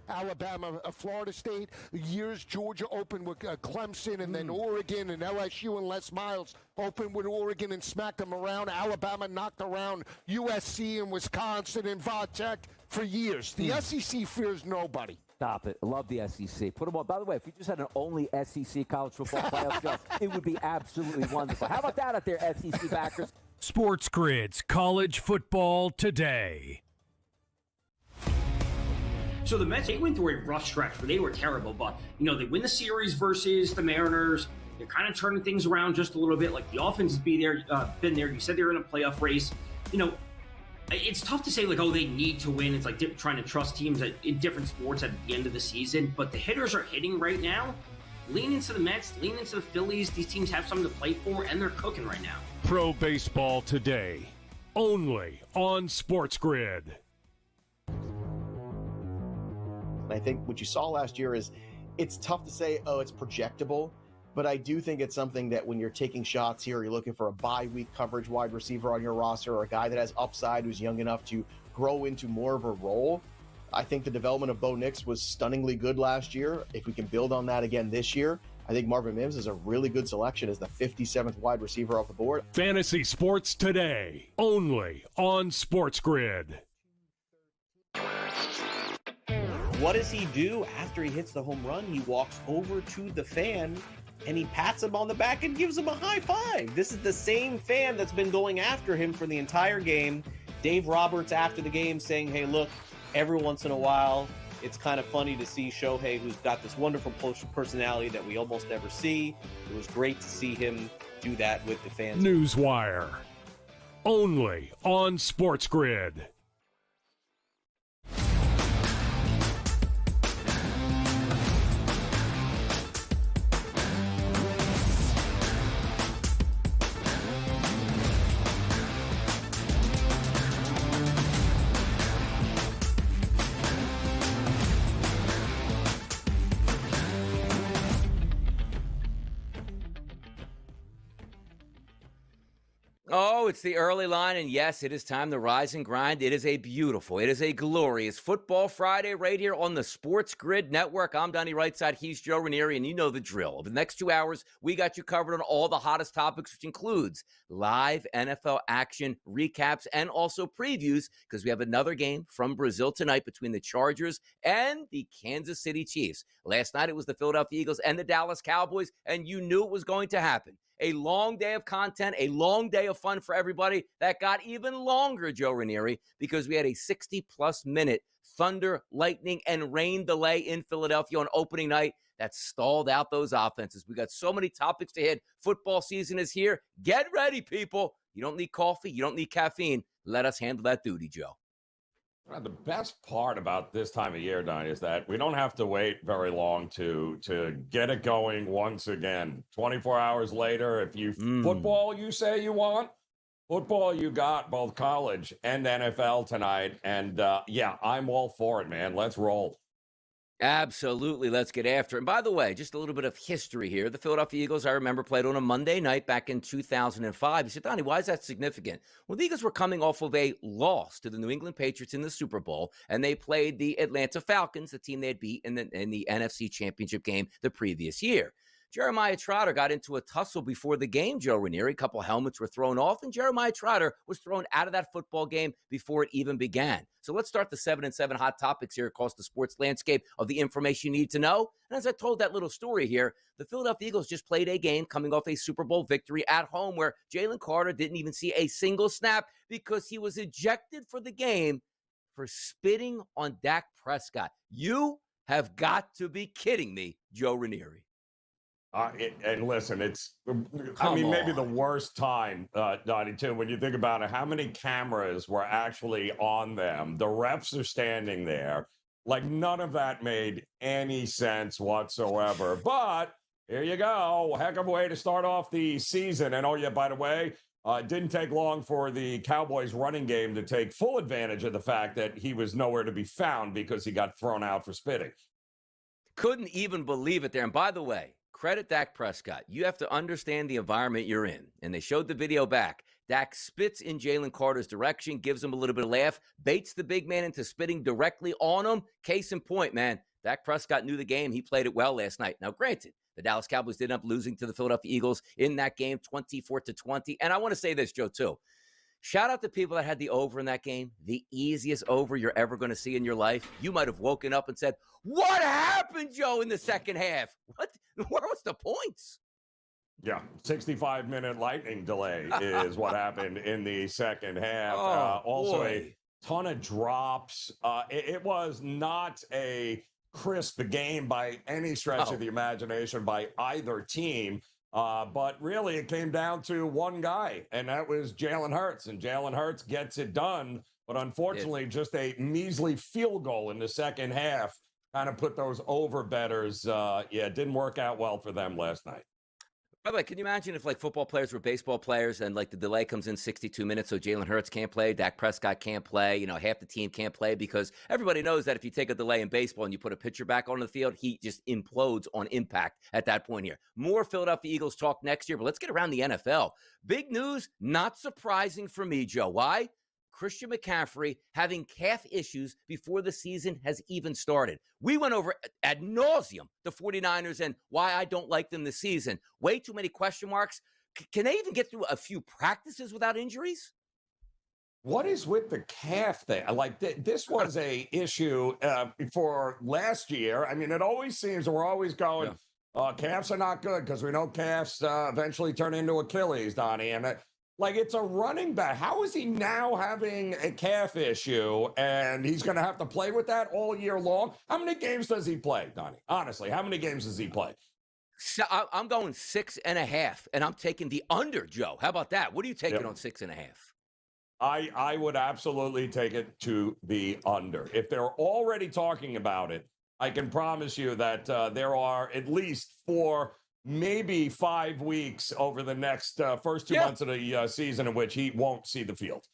Alabama, Florida State. Years Georgia opened with Clemson, and then Oregon and LSU and Les Miles opened with Oregon and smacked them around. Alabama knocked around USC and Wisconsin and Vatech for years. The SEC fears nobody. Stop it. I love the SEC. Put them on. By the way, if you just had an only SEC college football playoff show, it would be absolutely wonderful. How about that out there, SEC backers? SportsGrid's College Football Today. So the Mets, they went through a rough stretch where they were terrible, but, they win the series versus the Mariners. They're kind of turning things around just a little bit. Like, the offense has been there. You said they were in a playoff race. It's tough to say, they need to win. It's like trying to trust teams in different sports at the end of the season. But the hitters are hitting right now. Lean into the Mets, lean into the Phillies. These teams have something to play for, and they're cooking right now. Pro Baseball Today, only on SportsGrid. I think what you saw last year is it's tough to say, it's projectable. But I do think it's something that when you're taking shots here, you're looking for a bye-week coverage wide receiver on your roster or a guy that has upside who's young enough to grow into more of a role. I think the development of Bo Nix was stunningly good last year. If we can build on that again this year, I think Marvin Mims is a really good selection as the 57th wide receiver off the board. Fantasy Sports Today, only on SportsGrid. What does he do after he hits the home run? He walks over to the fan and he pats him on the back and gives him a high five. This is the same fan that's been going after him for the entire game. Dave Roberts after the game saying, hey, look, every once in a while, it's kind of funny to see Shohei, who's got this wonderful personality that we almost never see. It was great to see him do that with the fans. Newswire, only on SportsGrid. Oh, it's the early line, and yes, it is time to rise and grind. It is a glorious Football Friday right here on the SportsGrid Network. I'm Donnie Rightside, he's Joe Ranieri, and you know the drill. Over the next 2 hours, we got you covered on all the hottest topics, which includes live NFL action, recaps, and also previews, because we have another game from Brazil tonight between the Chargers and the Kansas City Chiefs. Last night, it was the Philadelphia Eagles and the Dallas Cowboys, and you knew it was going to happen. A long day of content, a long day of fun for everybody that got even longer, Joe Ranieri, because we had a 60-plus minute thunder, lightning, and rain delay in Philadelphia on opening night that stalled out those offenses. We got so many topics to hit. Football season is here. Get ready, people. You don't need coffee. You don't need caffeine. Let us handle that duty, Joe. The best part about this time of year, Donnie, is that we don't have to wait very long to get it going once again. 24 hours later, if you football you say you want, football you got, both college and NFL tonight. And I'm all for it, man. Let's roll. Absolutely. Let's get after it. And by the way, just a little bit of history here. The Philadelphia Eagles, I remember, played on a Monday night back in 2005. You said, Donnie, why is that significant? Well, the Eagles were coming off of a loss to the New England Patriots in the Super Bowl, and they played the Atlanta Falcons, the team they had beat in the NFC Championship game the previous year. Jeremiah Trotter got into a tussle before the game, Joe Ranieri. A couple helmets were thrown off, and Jeremiah Trotter was thrown out of that football game before it even began. So let's start the 7-7 hot topics here across the sports landscape of the information you need to know. And as I told that little story here, the Philadelphia Eagles just played a game coming off a Super Bowl victory at home where Jalen Carter didn't even see a single snap because he was ejected for the game for spitting on Dak Prescott. You have got to be kidding me, Joe Ranieri. And listen, maybe the worst time, Donnie, too, when you think about it, how many cameras were actually on them? The refs are standing there. Like, none of that made any sense whatsoever. But here you go. Heck of a way to start off the season. And, by the way, it didn't take long for the Cowboys running game to take full advantage of the fact that he was nowhere to be found because he got thrown out for spitting. Couldn't even believe it there. And by the way, credit Dak Prescott. You have to understand the environment you're in. And they showed the video back. Dak spits in Jalen Carter's direction, gives him a little bit of laugh, baits the big man into spitting directly on him. Case in point, man, Dak Prescott knew the game. He played it well last night. Now, granted, the Dallas Cowboys did end up losing to the Philadelphia Eagles in that game, 24-20. And I want to say this, Joe, too. Shout out to people that had the over in that game, the easiest over you're ever going to see in your life. You might have woken up and said, what happened, Joe, in the second half? What was the points? Yeah, 65-minute lightning delay is what happened in the second half. Also, a ton of drops. It was not a crisp game by any stretch of the imagination by either team. But really, it came down to one guy, and that was Jalen Hurts. And Jalen Hurts gets it done. But unfortunately, just a measly field goal in the second half kind of put those over bettors. It didn't work out well for them last night. By the way, can you imagine if like football players were baseball players and like the delay comes in 62 minutes, so Jalen Hurts can't play, Dak Prescott can't play, half the team can't play because everybody knows that if you take a delay in baseball and you put a pitcher back onto the field, he just implodes on impact at that point here. More Philadelphia Eagles talk next year, but let's get around the NFL. Big news, not surprising for me, Joe. Why? Christian McCaffrey having calf issues before the season has even started. We went over ad nauseum the 49ers and why I don't like them this season. Way too many question marks. Can they even get through a few practices without injuries? What is with the calf thing? Like this was a issue for last year. I mean, it always seems we're always going, calves are not good because we know calves eventually turn into Achilles, Donnie. And like, it's a running back. How is he now having a calf issue and he's going to have to play with that all year long? How many games does he play, Donnie? Honestly, how many games does he play? So I'm going 6.5, and I'm taking the under, Joe. How about that? What are you taking on 6.5? I would absolutely take it to the under. If they're already talking about it, I can promise you that there are at least 4, maybe 5 weeks over the next first 2 months of the season in which he won't see the field.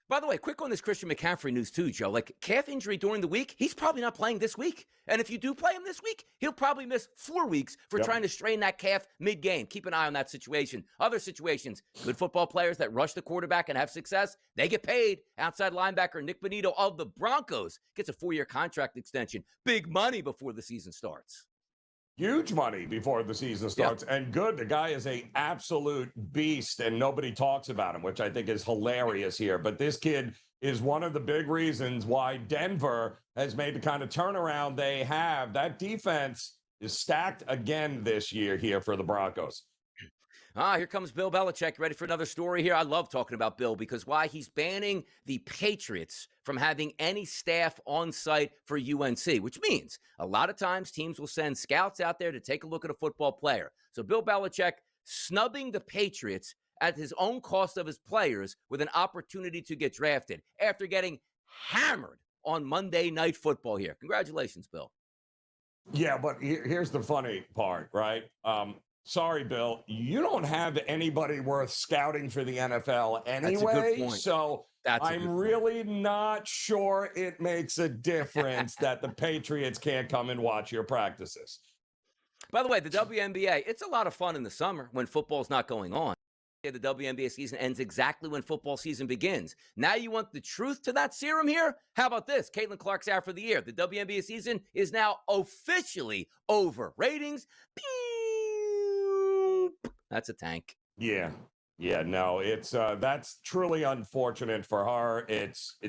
By the way, quick on this Christian McCaffrey news too, Joe. Like, calf injury during the week, he's probably not playing this week. And if you do play him this week, he'll probably miss 4 weeks for trying to strain that calf mid-game. Keep an eye on that situation. Other situations, good football players that rush the quarterback and have success, they get paid. Outside linebacker Nick Bonito of the Broncos gets a 4-year contract extension. Big money before the season starts. Huge money before the season starts. And good, the guy is a absolute beast, and nobody talks about him, which I think is hilarious here. But this kid is one of the big reasons why Denver has made the kind of turnaround they have. That defense is stacked again this year here for the Broncos. Here comes Bill Belichick. Ready for another story here? I love talking about Bill because why? He's banning the Patriots from having any staff on site for UNC, which means a lot of times teams will send scouts out there to take a look at a football player. So Bill Belichick snubbing the Patriots at his own cost of his players with an opportunity to get drafted after getting hammered on Monday Night Football here. Congratulations, Bill. Yeah, but here's the funny part, right? Sorry, Bill, you don't have anybody worth scouting for the NFL anyway. So I'm really not sure it makes a difference that the Patriots can't come and watch your practices. By the way, the WNBA, it's a lot of fun in the summer when football's not going on. The WNBA season ends exactly when football season begins. Now you want the truth to that serum here? How about this? Caitlin Clark's out for the year. The WNBA season is now officially over. Ratings, that's a tank. Yeah, no, it's that's truly unfortunate for her. It's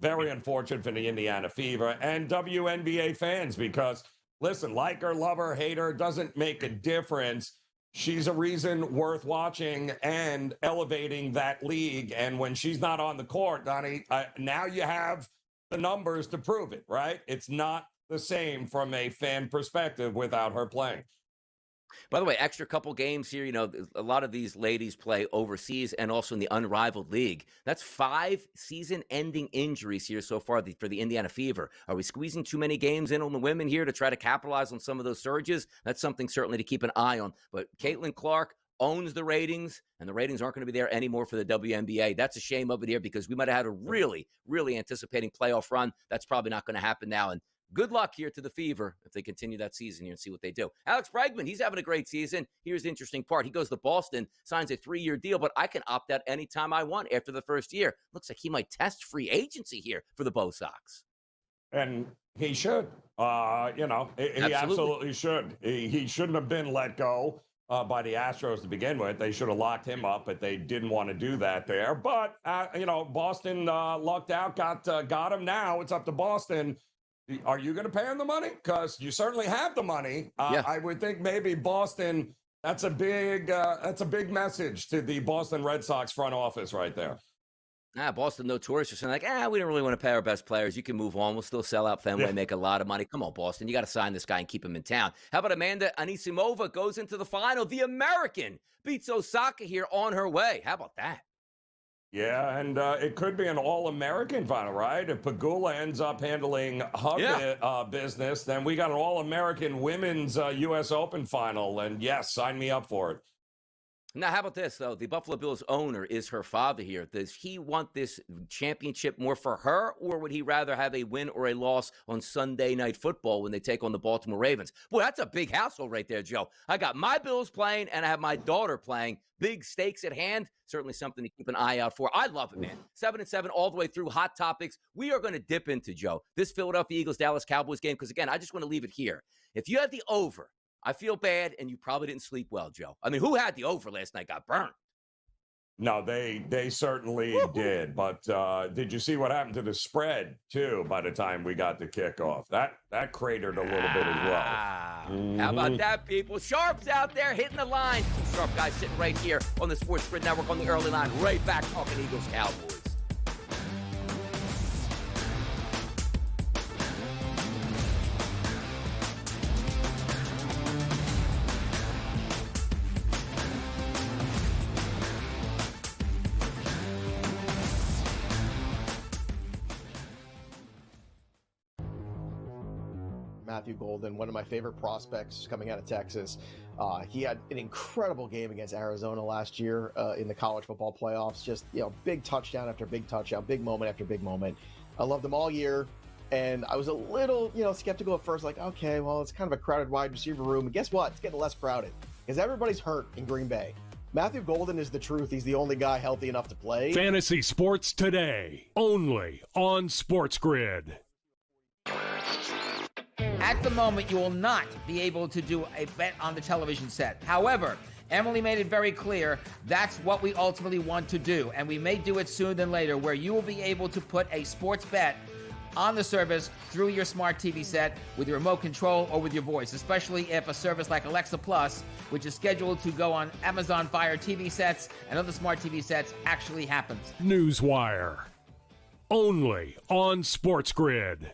very unfortunate for the Indiana Fever and WNBA fans because, listen, like her, love her, hate her, doesn't make a difference. She's a reason worth watching and elevating that league. And when she's not on the court, Donnie, now you have the numbers to prove it, right? It's not the same from a fan perspective without her playing. By the way, extra couple games here. A lot of these ladies play overseas and also in the unrivaled league. That's 5 season-ending injuries here so far for the Indiana Fever. Are we squeezing too many games in on the women here to try to capitalize on some of those surges? That's something certainly to keep an eye on. But Caitlin Clark owns the ratings, and the ratings aren't going to be there anymore for the WNBA. That's a shame of it here because we might have had a really, really anticipating playoff run. That's probably not going to happen now. And good luck here to the Fever if they continue that season here and see what they do. Alex Bregman, he's having a great season. Here's the interesting part. He goes to Boston, signs a 3-year deal, but I can opt out anytime I want after the first year. Looks like he might test free agency here for the Bo Sox. And he should. He absolutely should. He shouldn't have been let go by the Astros to begin with. They should have locked him up, but they didn't want to do that there. But, Boston lucked out, got him now. It's up to Boston. Are you going to pay him the money? Because you certainly have the money. Yeah. I would think maybe Boston, that's a big message to the Boston Red Sox front office right there. Boston notorious for saying we don't really want to pay our best players. You can move on. We'll still sell out Fenway, make a lot of money. Come on, Boston. You got to sign this guy and keep him in town. How about Amanda Anisimova goes into the final? The American beats Osaka here on her way. How about that? Yeah, and it could be an All-American final, right? If Pagula ends up handling her business, then we got an All-American women's U.S. Open final. And yes, sign me up for it. Now, how about this, though? The Buffalo Bills owner is her father here. Does he want this championship more for her, or would he rather have a win or a loss on Sunday Night Football when they take on the Baltimore Ravens? Boy, that's a big household right there, Joe. I got my Bills playing, and I have my daughter playing. Big stakes at hand. Certainly something to keep an eye out for. I love it, man. 7-7 all the way through. Hot topics. We are going to dip into, Joe, this Philadelphia Eagles-Dallas Cowboys game, because, again, I just want to leave it here. If you had the over, I feel bad, and you probably didn't sleep well, Joe. I mean, who had the over last night? Got burned. No, they certainly did. But did you see what happened to the spread, too, by the time we got the kickoff? That cratered a little bit as well. How about that, people? Sharps out there hitting the line. Two sharp guys sitting right here on the SportsGrid Network on the early line. Right back talking Eagles-Cowboys. Matthew Golden, one of my favorite prospects coming out of Texas. He had an incredible game against Arizona last year in the college football playoffs. Just, big touchdown after big touchdown, big moment after big moment. I loved him all year. And I was a little, skeptical at first, like, okay, well, it's kind of a crowded wide receiver room. And guess what? It's getting less crowded because everybody's hurt in Green Bay. Matthew Golden is the truth. He's the only guy healthy enough to play. Fantasy Sports Today, only on SportsGrid. At the moment, you will not be able to do a bet on the television set. However, Emily made it very clear that's what we ultimately want to do. And we may do it sooner than later, where you will be able to put a sports bet on the service through your smart TV set with your remote control or with your voice, especially if a service like Alexa Plus, which is scheduled to go on Amazon Fire TV sets and other smart TV sets, actually happens. Newswire, only on SportsGrid.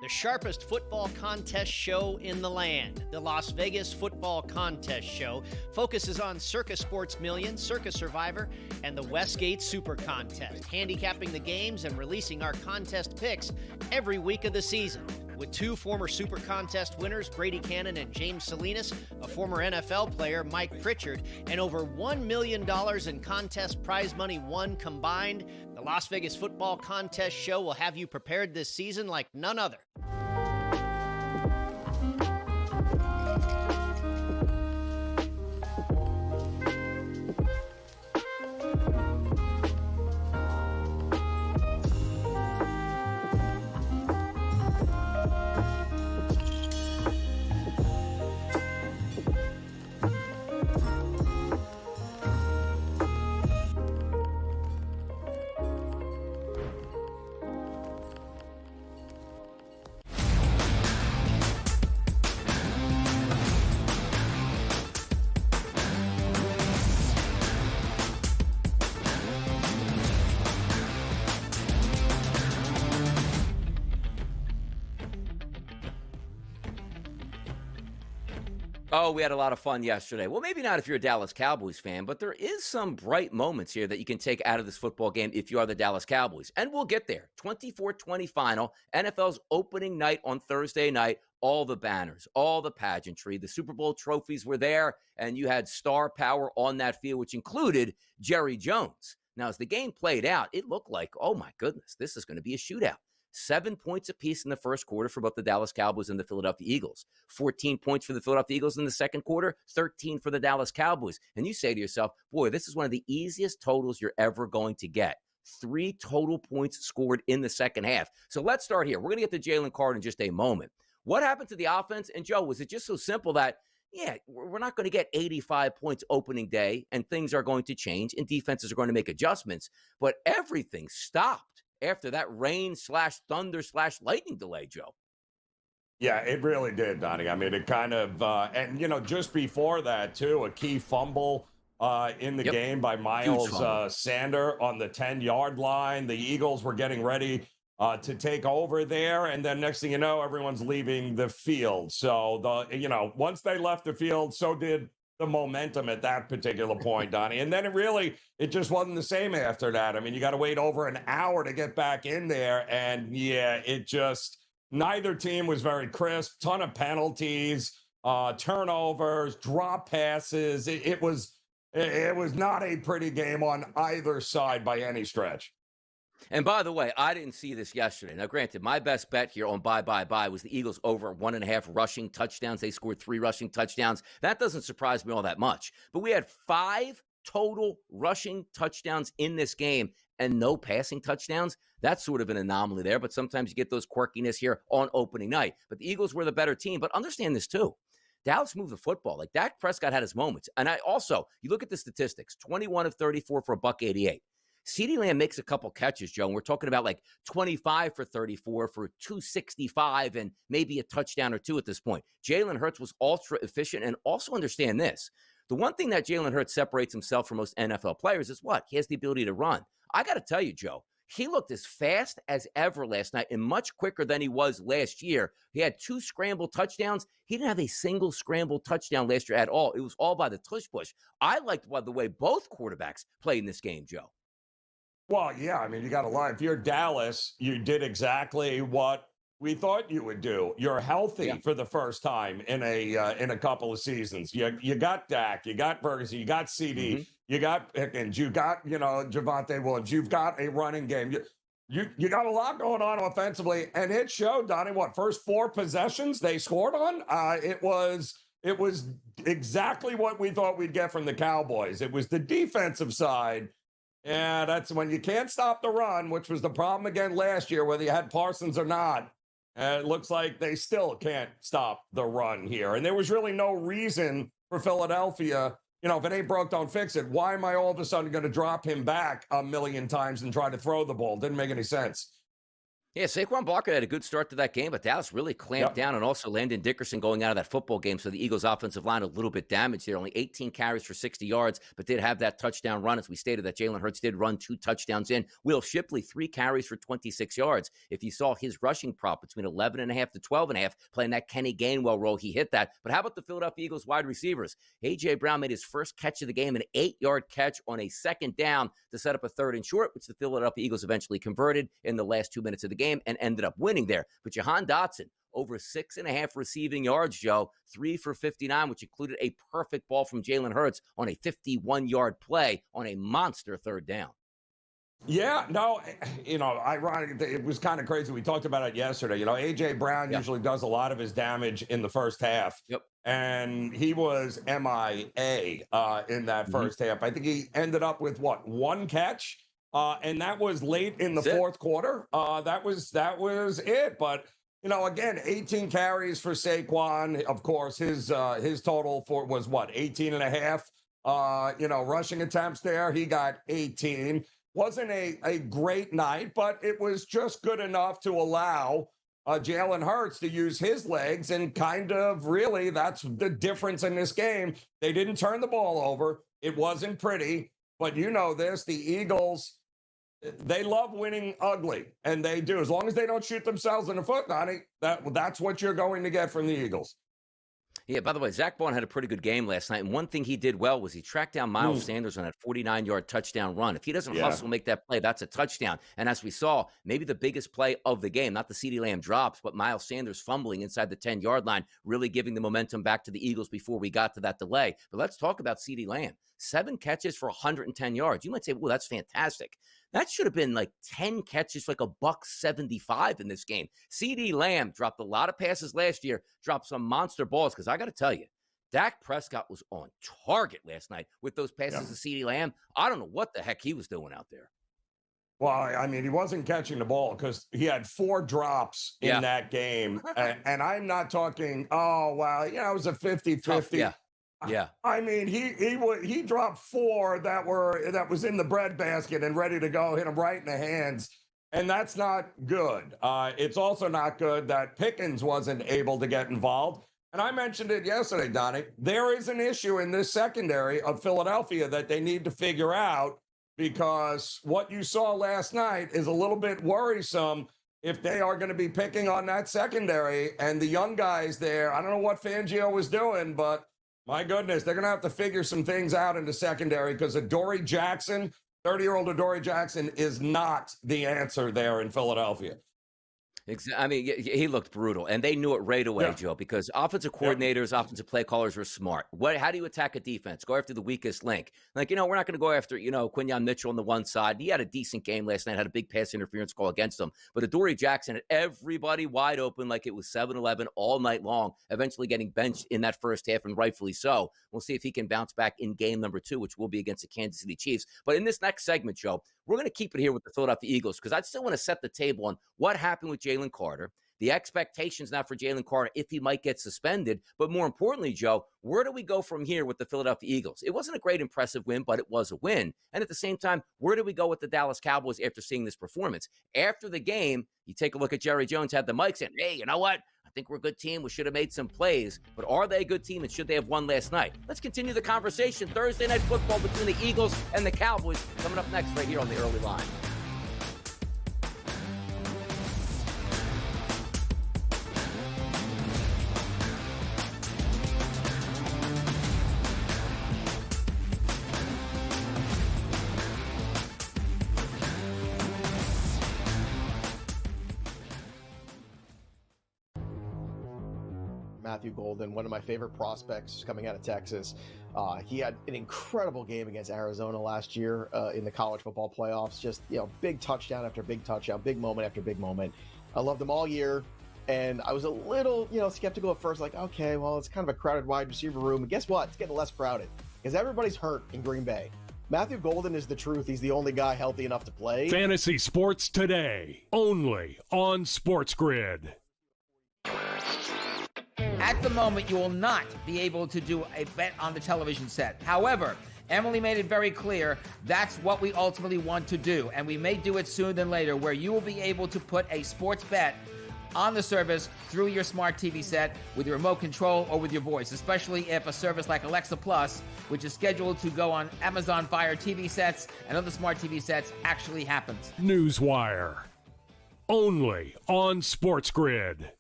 The sharpest football contest show in the land, the Las Vegas Football Contest Show, focuses on Circus Sports Million, Circus Survivor, and the Westgate Super Contest, handicapping the games and releasing our contest picks every week of the season. With two former Super Contest winners, Brady Cannon and James Salinas, a former NFL player, Mike Pritchard, and over $1 million in contest prize money won combined, the Las Vegas Football Contest Show will have you prepared this season like none other. Oh, we had a lot of fun yesterday. Well, maybe not if you're a Dallas Cowboys fan, but there is some bright moments here that you can take out of this football game if you are the Dallas Cowboys. And we'll get there. 24-20 final, NFL's opening night on Thursday night. All the banners, all the pageantry, the Super Bowl trophies were there, and you had star power on that field, which included Jerry Jones. Now, as the game played out, it looked like, oh my goodness, this is going to be a shootout. 7 points apiece in the first quarter for both the Dallas Cowboys and the Philadelphia Eagles. 14 points for the Philadelphia Eagles in the second quarter, 13 for the Dallas Cowboys. And you say to yourself, boy, this is one of the easiest totals you're ever going to get. 3 total points scored in the second half. So let's start here. We're going to get to Jalen Carter in just a moment. What happened to the offense? And Joe, was it just so simple that, yeah, we're not going to get 85 points opening day and things are going to change and defenses are going to make adjustments, but everything stopped after that rain/thunder/lightning delay, Joe? Yeah, it really did, Donnie. I mean, it kind of, and, just before that, too, a key fumble in the game by Miles Sander on the 10-yard line. The Eagles were getting ready to take over there, and then next thing you know, everyone's leaving the field. So, once they left the field, so did the momentum at that particular point, Donnie. And then it just wasn't the same after that. I mean, you got to wait over an hour to get back in there, and yeah, neither team was very crisp. Ton of penalties, turnovers, drop passes. It was not a pretty game on either side by any stretch. And by the way, I didn't see this yesterday. Now, granted, my best bet here on buy was the Eagles over 1.5 rushing touchdowns. They scored 3 rushing touchdowns. That doesn't surprise me all that much. But we had 5 total rushing touchdowns in this game and no passing touchdowns. That's sort of an anomaly there, but sometimes you get those quirkiness here on opening night. But the Eagles were the better team. But understand this too. Dallas moved the football. Like, Dak Prescott had his moments. And you look at the statistics, 21 of 34 for $188. CeeDee Lamb makes a couple catches, Joe, and we're talking about like 25 for 34 for 265 and maybe a touchdown or 2 at this point. Jalen Hurts was ultra efficient, and also understand this. The one thing that Jalen Hurts separates himself from most NFL players is what? He has the ability to run. I got to tell you, Joe, he looked as fast as ever last night and much quicker than he was last year. He had 2 scramble touchdowns. He didn't have a single scramble touchdown last year at all. It was all by the tush push. I liked, by the way, both quarterbacks played in this game, Joe. Well, yeah, I mean, you got to lie. If you're Dallas, you did exactly what we thought you would do. You're healthy for the first time in a couple of seasons. You got Dak, you got Ferguson, you got CD, you got Pickens, you got Javonte Williams. You've got a running game. You got a lot going on offensively, and it showed, Donnie. First 4 possessions they scored on? It was exactly what we thought we'd get from the Cowboys. It was the defensive side. Yeah, that's when you can't stop the run, which was the problem again last year, whether you had Parsons or not. And it looks like they still can't stop the run here. And there was really no reason for Philadelphia, if it ain't broke, don't fix it. Why am I all of a sudden going to drop him back a million times and try to throw the ball? Didn't make any sense. Yeah, Saquon Barkley had a good start to that game, but Dallas really clamped down, and also Landon Dickerson going out of that football game. So the Eagles' offensive line a little bit damaged there. Only 18 carries for 60 yards, but did have that touchdown run. As we stated, that Jalen Hurts did run 2 touchdowns in. Will Shipley, 3 carries for 26 yards. If you saw his rushing prop between 11.5 to 12.5, playing that Kenny Gainwell role, he hit that. But how about the Philadelphia Eagles wide receivers? A.J. Brown made his first catch of the game, an 8-yard catch on a second down to set up a 3rd and short, which the Philadelphia Eagles eventually converted in the last 2 minutes of the game and ended up winning there. But Jahan Dotson, over 6.5 receiving yards, Joe, 3 for 59, which included a perfect ball from Jalen Hurts on a 51-yard play on a monster 3rd down. Yeah, no, ironic. It was kind of crazy. We talked about it yesterday. A.J. Brown usually does a lot of his damage in the first half. Yep. And he was MIA in that first half. I think he ended up with, 1 catch? And that was late in the fourth quarter. That was it. But, again, 18 carries for Saquon. Of course, his total was 18 and a half, rushing attempts there. He got 18. Wasn't a great night, but it was just good enough to allow Jalen Hurts to use his legs, and kind of really that's the difference in this game. They didn't turn the ball over. It wasn't pretty, but the Eagles, they love winning ugly, and they do. As long as they don't shoot themselves in the foot, Donnie, that's what you're going to get from the Eagles. Yeah, by the way, Zach Bond had a pretty good game last night, and one thing he did well was he tracked down Miles Sanders on that 49-yard touchdown run. If he doesn't hustle and make that play, that's a touchdown. And as we saw, maybe the biggest play of the game, not the CeeDee Lamb drops, but Miles Sanders fumbling inside the 10-yard line, really giving the momentum back to the Eagles before we got to that delay. But let's talk about CeeDee Lamb. 7 catches for 110 yards. You might say, well, that's fantastic. That should have been like 10 catches, like $175 in this game. CeeDee Lamb dropped a lot of passes last year, dropped some monster balls, because I got to tell you, Dak Prescott was on target last night with those passes to CeeDee Lamb. I don't know what the heck he was doing out there. Well, I mean, he wasn't catching the ball because he had 4 drops in that game. And I'm not talking, it was a 50-50. Yeah. I mean, he dropped 4 that was in the breadbasket and ready to go, hit him right in the hands. And that's not good. It's also not good that Pickens wasn't able to get involved. And I mentioned it yesterday, Donnie. There is an issue in this secondary of Philadelphia that they need to figure out, because what you saw last night is a little bit worrisome if they are going to be picking on that secondary and the young guys there. I don't know what Fangio was doing, but my goodness, they're going to have to figure some things out in the secondary, because Adoree Jackson, 30-year-old Adoree Jackson, is not the answer there in Philadelphia. I mean, he looked brutal, and they knew it right away, Joe, because offensive coordinators, offensive play callers are smart. How do you attack a defense? Go after the weakest link. Like, we're not going to go after, Quinyon Mitchell on the one side. He had a decent game last night, had a big pass interference call against him. But Adoree Jackson had everybody wide open like it was 7-11 all night long, eventually getting benched in that first half, and rightfully so. We'll see if he can bounce back in game number 2, which will be against the Kansas City Chiefs. But in this next segment, Joe, we're going to keep it here with the Philadelphia Eagles, because I still want to set the table on what happened with Jalen Carter, the expectations now for Jalen Carter if he might get suspended. But more importantly, Joe, where do we go from here with the Philadelphia Eagles? It wasn't a great, impressive win, but it was a win. And at the same time, where do we go with the Dallas Cowboys after seeing this performance? After the game, you take a look at Jerry Jones, had the mic saying, hey, you know what? I think we're a good team. We should have made some plays. But are they a good team, and should they have won last night? Let's continue the conversation. Thursday Night Football between the Eagles and the Cowboys coming up next right here on the Early Line. Matthew Golden, one of my favorite prospects coming out of Texas. He had an incredible game against Arizona last year in the college football playoffs. Just, big touchdown after big touchdown, big moment after big moment. I loved him all year. And I was a little, skeptical at first, like, okay, well, it's kind of a crowded wide receiver room. And guess what? It's getting less crowded because everybody's hurt in Green Bay. Matthew Golden is the truth. He's the only guy healthy enough to play. Fantasy Sports Today, only on SportsGrid. At the moment, you will not be able to do a bet on the television set. However, Emily made it very clear that's what we ultimately want to do. And we may do it sooner than later, where you will be able to put a sports bet on the service through your smart TV set with your remote control or with your voice, especially if a service like Alexa Plus, which is scheduled to go on Amazon Fire TV sets and other smart TV sets, actually happens. Newswire, only on SportsGrid.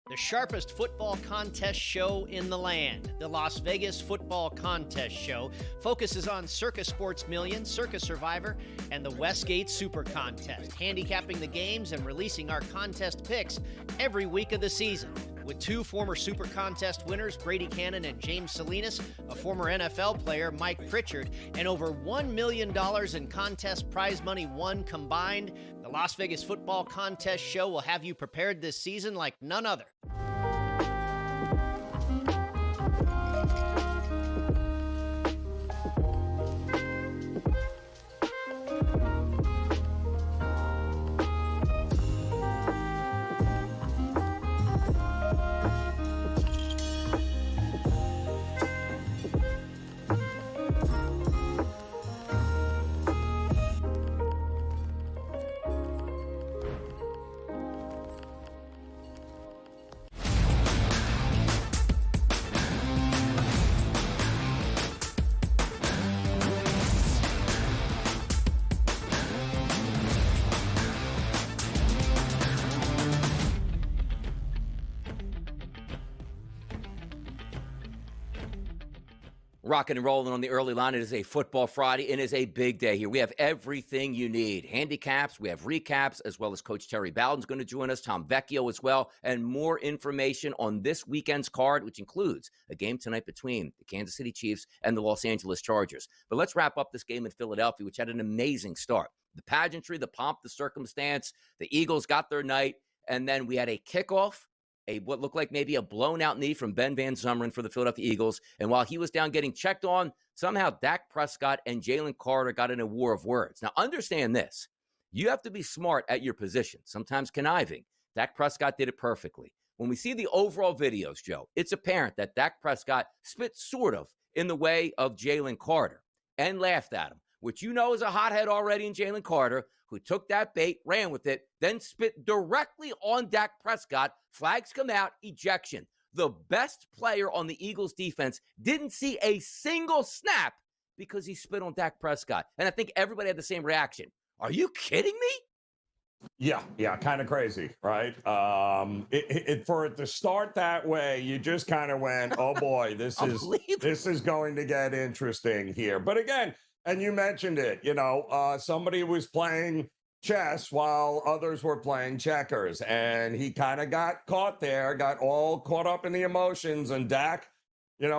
The sharpest football contest show in the land, the Las Vegas Football Contest Show, focuses on Circus Sports Million, Circus Survivor, and the Westgate Super Contest, handicapping the games and releasing our contest picks every week of the season. With 2 former Super Contest winners, Brady Cannon and James Salinas, a former NFL player, Mike Pritchard, and over $1 million in contest prize money won combined, the Las Vegas Football Contest Show will have you prepared this season like none other. Rocking and rolling on the Early Line. It is a football Friday. It is a big day here. We have everything you need. Handicaps, we have recaps, as well as Coach Terry Bowden's going to join us, Tom Vecchio as well, and more information on this weekend's card, which includes a game tonight between the Kansas City Chiefs and the Los Angeles Chargers. But let's wrap up this game in Philadelphia, which had an amazing start. the pageantry, the pomp, the circumstance. The Eagles got their night, and then we had a kickoff, what looked like maybe a blown-out knee from Ben Van Zumeren for the Philadelphia Eagles. And while he was down getting checked on, somehow Dak Prescott and Jalen Carter got in a war of words. Now, understand this. You have to be smart at your position, sometimes conniving. Dak Prescott did it perfectly. When we see the overall videos, Joe, it's apparent that Dak Prescott spit sort of in the way of Jalen Carter and laughed at him, which you know is a hothead already in Jalen Carter, who took that bait, ran with it, then spit directly on Dak Prescott. Flags come out, ejection. The best player on the Eagles defense didn't see a single snap because he spit on Dak Prescott. And I think everybody had the same reaction. Are you kidding me? Yeah, kind of crazy, right? For it to start that way, you just kind of went, "Oh boy, this is going to get interesting here." But again, and you mentioned it, somebody was playing chess while others were playing checkers, and he kind of got caught there, got all caught up in the emotions, and Dak,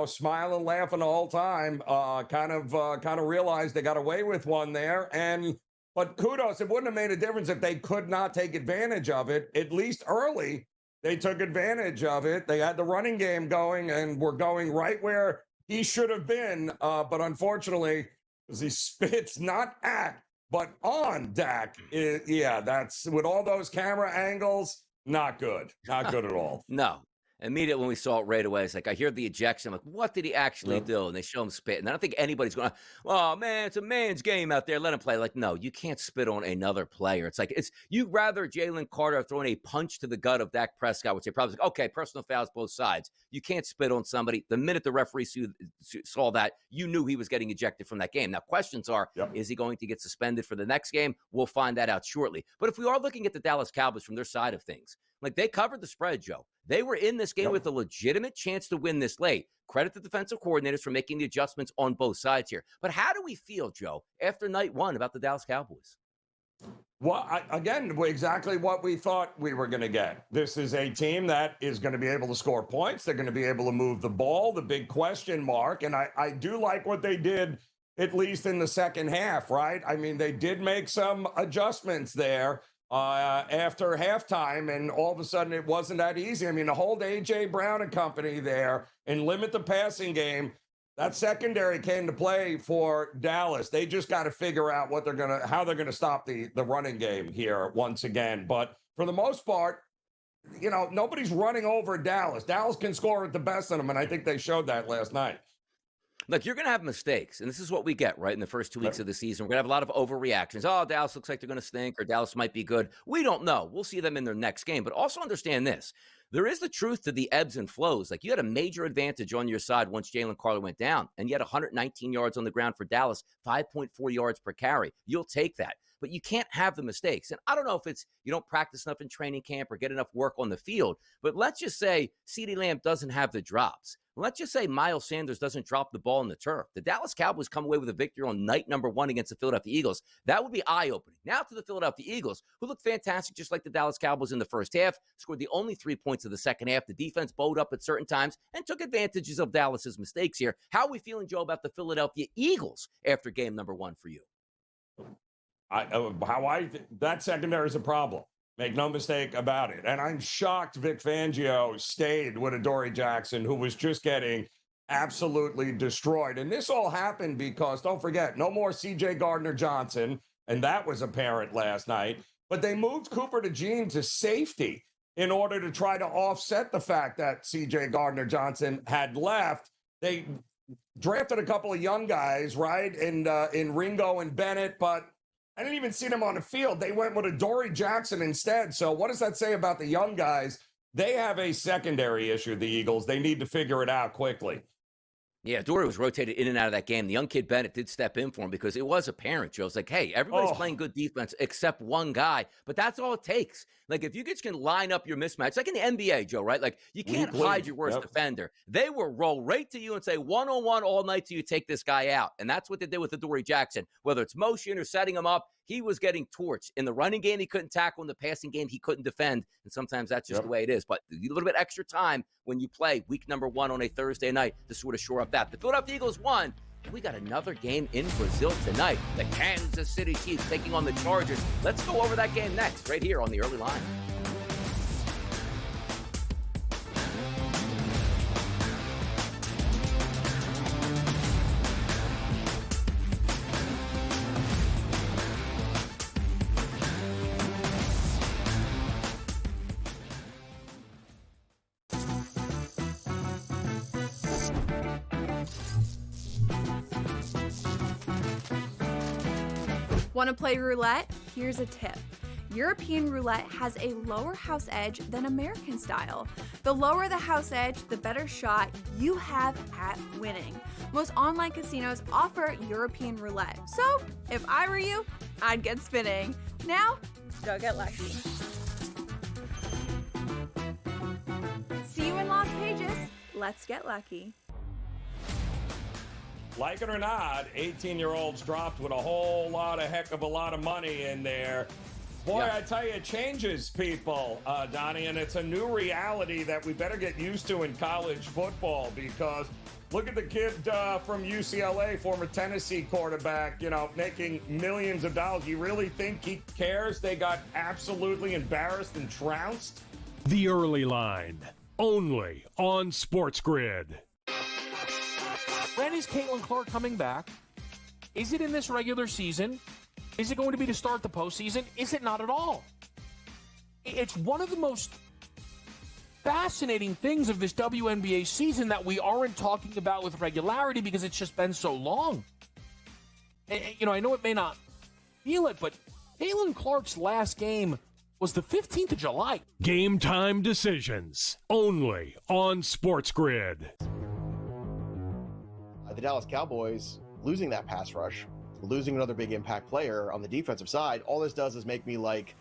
smiling, laughing the whole time, kind of realized they got away with one there, But kudos, it wouldn't have made a difference if they could not take advantage of it. At least early, they took advantage of it. They had the running game going and were going right where he should have been. But unfortunately, as he spits not at, but on Dak, that's with all those camera angles, not good. Not good at all. No. Immediately when we saw it right away, it's like, I hear the ejection. I'm like, what did he actually do? And they show him spit. And I don't think anybody's going, "Oh, man, it's a man's game out there. Let him play." Like, no, you can't spit on another player. It's like, you'd rather Jalen Carter have thrown a punch to the gut of Dak Prescott, which they probably like, okay, personal fouls both sides. You can't spit on somebody. The minute the referee saw that, you knew he was getting ejected from that game. Now, questions are, is he going to get suspended for the next game? We'll find that out shortly. But if we are looking at the Dallas Cowboys from their side of things, like, they covered the spread, Joe. They were in this game with a legitimate chance to win this late. Credit the defensive coordinators for making the adjustments on both sides here. But how do we feel, Joe, after night one about the Dallas Cowboys? Well, again, exactly what we thought we were going to get. This is a team that is going to be able to score points. They're going to be able to move the ball. The big question mark, and I do like what they did, at least in the second half, right? I mean, they did make some adjustments there after halftime, and all of a sudden it wasn't that easy. I mean, to hold A.J. Brown and company there and limit the passing game, that secondary came to play for Dallas. They just got to figure out how they're gonna stop the running game here once again. But for the most part, nobody's running over Dallas. Dallas can score at the best of them, and I think they showed that last night. Look, you're going to have mistakes, and this is what we get, right, in the first 2 weeks of the season. We're going to have a lot of overreactions. Oh, Dallas looks like they're going to stink, or Dallas might be good. We don't know. We'll see them in their next game. But also understand this. There is the truth to the ebbs and flows. Like, you had a major advantage on your side once Jalen Carter went down, and you had 119 yards on the ground for Dallas, 5.4 yards per carry. You'll take that. But you can't have the mistakes. And I don't know if it's you don't practice enough in training camp or get enough work on the field, but let's just say CeeDee Lamb doesn't have the drops. Let's just say Miles Sanders doesn't drop the ball on the turf. The Dallas Cowboys come away with a victory on night number 1 against the Philadelphia Eagles. That would be eye-opening. Now to the Philadelphia Eagles, who looked fantastic just like the Dallas Cowboys in the first half, scored the only 3 points of the second half. The defense bowed up at certain times and took advantages of Dallas's mistakes here. How are we feeling, Joe, about the Philadelphia Eagles after game number 1 for you? That secondary is a problem. Make no mistake about it. And I'm shocked Vic Fangio stayed with Adoree Jackson, who was just getting absolutely destroyed. And this all happened because, don't forget, no more C.J. Gardner-Johnson, and that was apparent last night. But they moved Cooper DeJean to safety in order to try to offset the fact that C.J. Gardner-Johnson had left. They drafted a couple of young guys, right, in Ringo and Bennett, but I didn't even see them on the field. They went with Adoree Jackson instead. So what does that say about the young guys? They have a secondary issue, the Eagles. They need to figure it out quickly. Yeah, Adoree was rotated in and out of that game. The young kid Bennett did step in for him because it was apparent, Joe. It's like, hey, everybody's playing good defense except one guy, but that's all it takes. Like, if you just can line up your mismatch, like in the NBA, Joe, right? Like, you can't hide your worst defender. They will roll right to you and say one-on-one all night till you take this guy out. And that's what they did with Adoree Jackson. Whether it's motion or setting him up, he was getting torched. In the running game, he couldn't tackle. In the passing game, he couldn't defend. And sometimes that's just the way it is. But a little bit extra time when you play week number 1 on a Thursday night to sort of shore up that. The Philadelphia Eagles won. We got another game in Brazil tonight. The Kansas City Chiefs taking on the Chargers. Let's go over that game next, right here on the early line. Want to play roulette? Here's a tip. European roulette has a lower house edge than American style. The lower the house edge, the better shot you have at winning. Most online casinos offer European roulette. So, if I were you, I'd get spinning. Now, go get lucky. See you in Las Vegas. Let's get lucky. Like it or not, 18-year-olds dropped with a whole heck of a lot of money in there. Boy, I tell you, it changes people, Donnie, and it's a new reality that we better get used to in college football, because look at the kid from UCLA, former Tennessee quarterback, making millions of dollars. You really think he cares? They got absolutely embarrassed and trounced. The Early Line, only on SportsGrid. When is Caitlin Clark coming back? Is it in this regular season? Is it going to be to start the postseason? Is it not at all? It's one of the most fascinating things of this WNBA season that we aren't talking about with regularity because it's just been so long. I know it may not feel it, but Caitlin Clark's last game was the 15th of July. Game time decisions, only on SportsGrid. The Dallas Cowboys losing that pass rush, losing another big impact player on the defensive side, all this does is make me like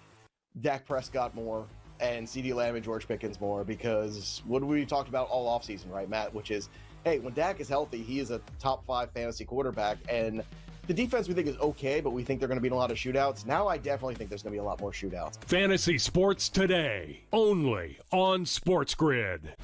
Dak Prescott more and CeeDee Lamb and George Pickens more, because what we talked about all offseason, right, Matt, which is, hey, when Dak is healthy, he is a top 5 fantasy quarterback, and the defense we think is okay, but we think they're going to be in a lot of shootouts. Now I definitely think there's going to be a lot more shootouts. Fantasy Sports Today, only on SportsGrid.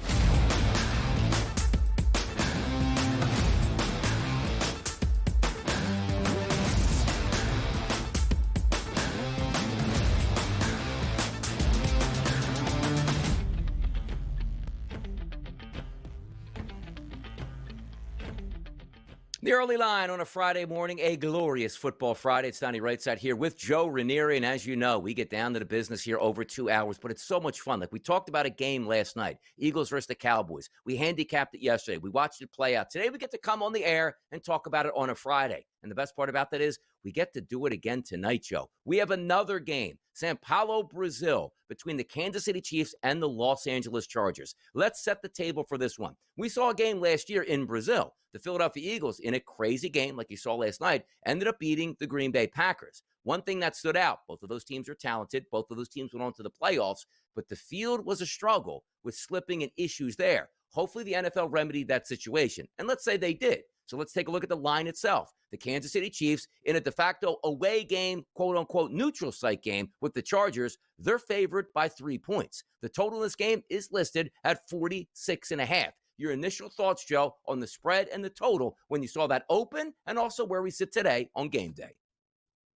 The Early Line on a Friday morning, a glorious football Friday. It's Donnie Rightside here with Joe Ranieri, and as you know, we get down to the business here over 2 hours, but it's so much fun. Like, we talked about a game last night, Eagles versus the Cowboys. We handicapped it yesterday. We watched it play out. Today, we get to come on the air and talk about it on a Friday. And the best part about that is we get to do it again tonight, Joe. We have another game, Sao Paulo, Brazil, between the Kansas City Chiefs and the Los Angeles Chargers. Let's set the table for this one. We saw a game last year in Brazil. The Philadelphia Eagles, in a crazy game like you saw last night, ended up beating the Green Bay Packers. One thing that stood out, both of those teams are talented. Both of those teams went on to the playoffs, but the field was a struggle with slipping and issues there. Hopefully the NFL remedied that situation, and let's say they did. So let's take a look at the line itself. The Kansas City Chiefs, in a de facto away game, quote-unquote neutral site game with the Chargers, they're favored by 3 points. The total in this game is listed at 46.5. Your initial thoughts, Joe, on the spread and the total when you saw that open, and also where we sit today on game day.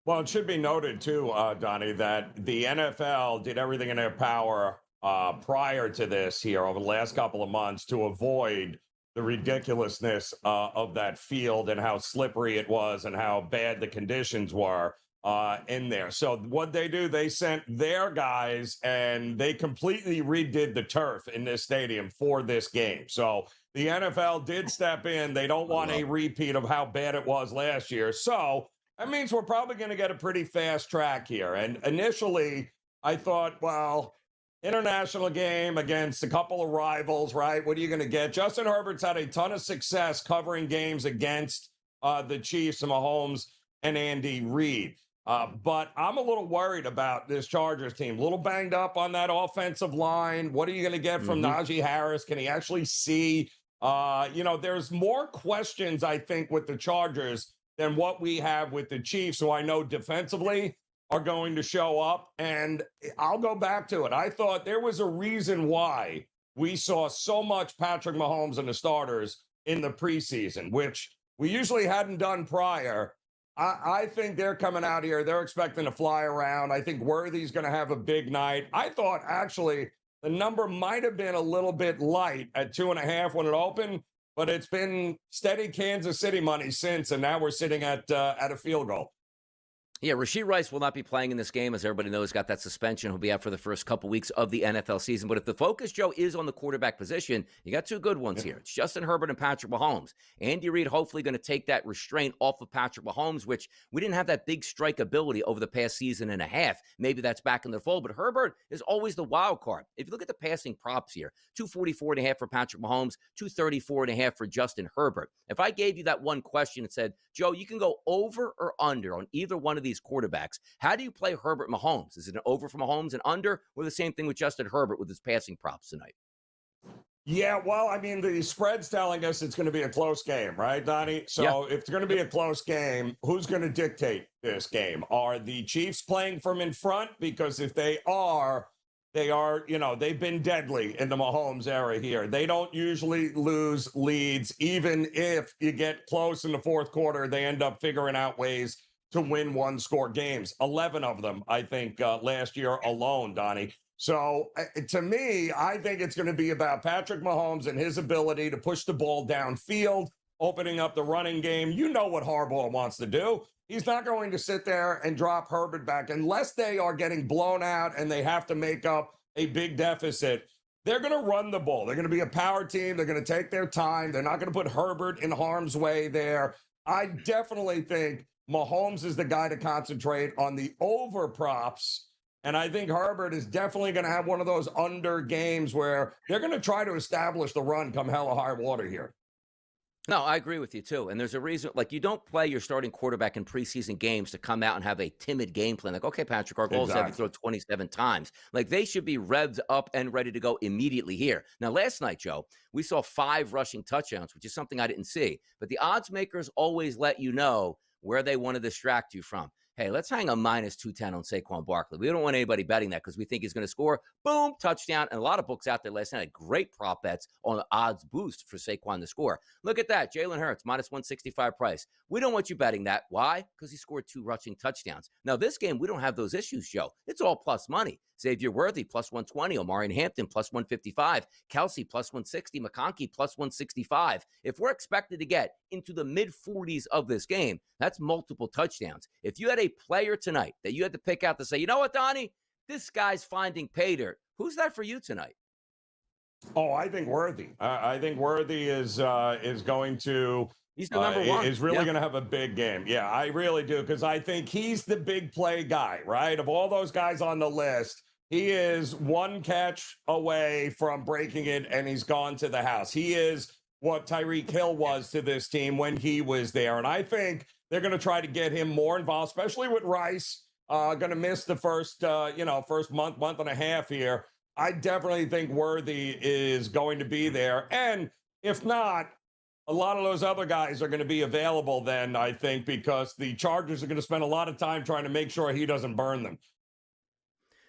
Well, it should be noted, too, Donnie, that the NFL did everything in their power prior to this here over the last couple of months to avoid the ridiculousness of that field and how slippery it was and how bad the conditions were in there. So what they do, they sent their guys and they completely redid the turf in this stadium for this game. So the NFL did step in. They don't want a repeat of how bad it was last year. So that means we're probably going to get a pretty fast track here. And initially I thought, well, international game against a couple of rivals, right? What are you going to get? Justin Herbert's had a ton of success covering games against the Chiefs and Mahomes and Andy Reid. But I'm a little worried about this Chargers team. A little banged up on that offensive line. What are you going to get from Najee Harris? Can he actually see? There's more questions, I think, with the Chargers than what we have with the Chiefs, who I know defensively are going to show up. And I'll go back to it. I thought there was a reason why we saw so much Patrick Mahomes and the starters in the preseason, which we usually hadn't done prior. I think they're coming out here. They're expecting to fly around. I think Worthy's going to have a big night. I thought, actually, the number might have been a little bit light at 2.5 when it opened, but it's been steady Kansas City money since, and now we're sitting at a field goal. Yeah, Rashee Rice will not be playing in this game. As everybody knows, got that suspension. He'll be out for the first couple weeks of the NFL season. But if the focus, Joe, is on the quarterback position, you got two good ones here. It's Justin Herbert and Patrick Mahomes. Andy Reid hopefully going to take that restraint off of Patrick Mahomes, which we didn't have that big strike ability over the past season and a half. Maybe that's back in the fold. But Herbert is always the wild card. If you look at the passing props here, 244.5 for Patrick Mahomes, 234.5 for Justin Herbert. If I gave you that one question and said, Joe, you can go over or under on either one of these quarterbacks, how do you play Herbert Mahomes? Is it an over for Mahomes and under, or the same thing with Justin Herbert with his passing props tonight? Yeah, well, I mean, the spread's telling us it's going to be a close game, right, Donnie? So if it's going to be a close game, who's going to dictate this game? Are the Chiefs playing from in front? Because if they are, they've been deadly in the Mahomes era here. They don't usually lose leads. Even if you get close in the fourth quarter, they end up figuring out ways to win one-score games. 11 of them, I think, last year alone, Donnie. So to me, I think it's going to be about Patrick Mahomes and his ability to push the ball downfield, opening up the running game. You know what Harbaugh wants to do. He's not going to sit there and drop Herbert back unless they are getting blown out and they have to make up a big deficit. They're going to run the ball. They're going to be a power team. They're going to take their time. They're not going to put Herbert in harm's way there. I definitely think Mahomes is the guy to concentrate on the over props. And I think Herbert is definitely going to have one of those under games where they're going to try to establish the run come hell or high water here. No, I agree with you, too. And there's a reason, like, you don't play your starting quarterback in preseason games to come out and have a timid game plan. Like, okay, Patrick, our goal is to have you throw 27 times. Like, they should be revved up and ready to go immediately here. Now, last night, Joe, we saw 5 rushing touchdowns, which is something I didn't see. But the odds makers always let you know where they want to distract you from. Hey, let's hang a minus 210 on Saquon Barkley. We don't want anybody betting that because we think he's going to score. Boom, touchdown. And a lot of books out there last night had great prop bets on the odds boost for Saquon to score. Look at that. Jalen Hurts, minus 165 price. We don't want you betting that. Why? Because he scored 2 rushing touchdowns. Now, this game, we don't have those issues, Joe. It's all plus money. Xavier Worthy, plus 120. Omari and Hampton, plus 155. Kelsey, plus 160. McConkey, plus 165. If we're expected to get into the mid-40s of this game, that's multiple touchdowns. If you had a player tonight that you had to pick out to say, you know what, Donnie? This guy's finding pay dirt. Who's that for you tonight? Oh, I think Worthy. I think Worthy is going to. He's the number one. Is really going to have a big game. Yeah, I really do, because I think he's the big play guy, right? Of all those guys on the list, he is one catch away from breaking it, and he's gone to the house. He is what Tyreek Hill was to this team when he was there, and I think they're going to try to get him more involved, especially with Rice going to miss the first month and a half here. I definitely think Worthy is going to be there, and if not, a lot of those other guys are going to be available then, I think, because the Chargers are going to spend a lot of time trying to make sure he doesn't burn them.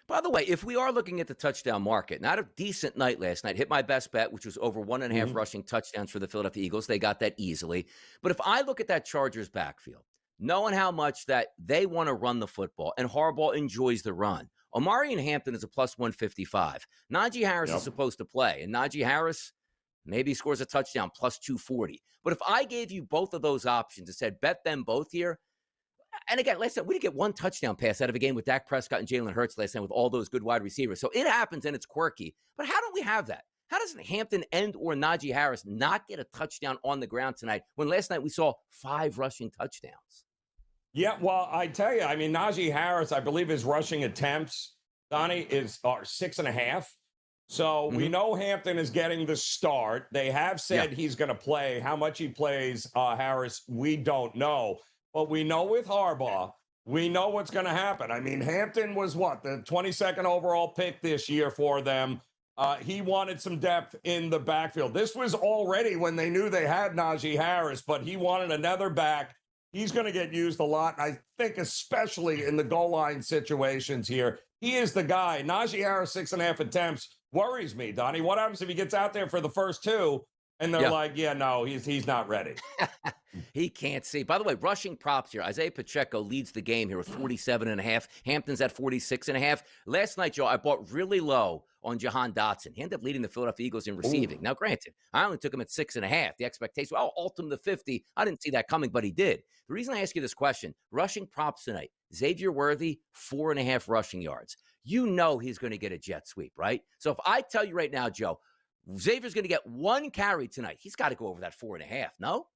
By the way, if we are looking at the touchdown market, not a decent night last night. Hit my best bet, which was over 1.5 rushing touchdowns for the Philadelphia Eagles. They got that easily. But if I look at that Chargers backfield, knowing how much that they want to run the football and Harbaugh enjoys the run, Omari and Hampton is a plus 155. Najee Harris is supposed to play, and Najee Harris maybe scores a touchdown, plus 240. But if I gave you both of those options and said bet them both here, and again, last time we didn't get one touchdown pass out of a game with Dak Prescott and Jalen Hurts last time with all those good wide receivers. So it happens and it's quirky. But how don't we have that? How does Hampton and or Najee Harris not get a touchdown on the ground tonight when last night we saw 5 rushing touchdowns? Yeah, well, I tell you, I mean, Najee Harris, I believe his rushing attempts, Donnie, are 6.5. So we know Hampton is getting the start. They have said he's going to play. How much he plays, Harris, we don't know. But we know with Harbaugh, we know what's going to happen. I mean, Hampton was the 22nd overall pick this year for them. He wanted some depth in the backfield. This was already when they knew they had Najee Harris, but he wanted another back. He's going to get used a lot, I think, especially in the goal line situations here. He is the guy. Najee Harris, 6.5 attempts, worries me, Donnie. What happens if he gets out there for the first 2 And they're like, yeah, no, he's not ready. He can't see. By the way, rushing props here. Isaiah Pacheco leads the game here with 47.5. Hampton's at 46.5. Last night, Joe, I bought really low on Jahan Dotson. He ended up leading the Philadelphia Eagles in receiving. Now, granted, I only took him at 6.5. The expectation, ult him to 50. I didn't see that coming, but he did. The reason I ask you this question, rushing props tonight, Xavier Worthy, 4.5 rushing yards. You know he's going to get a jet sweep, right? So if I tell you right now, Joe, Xavier's going to get 1 carry tonight, he's got to go over that 4.5, no?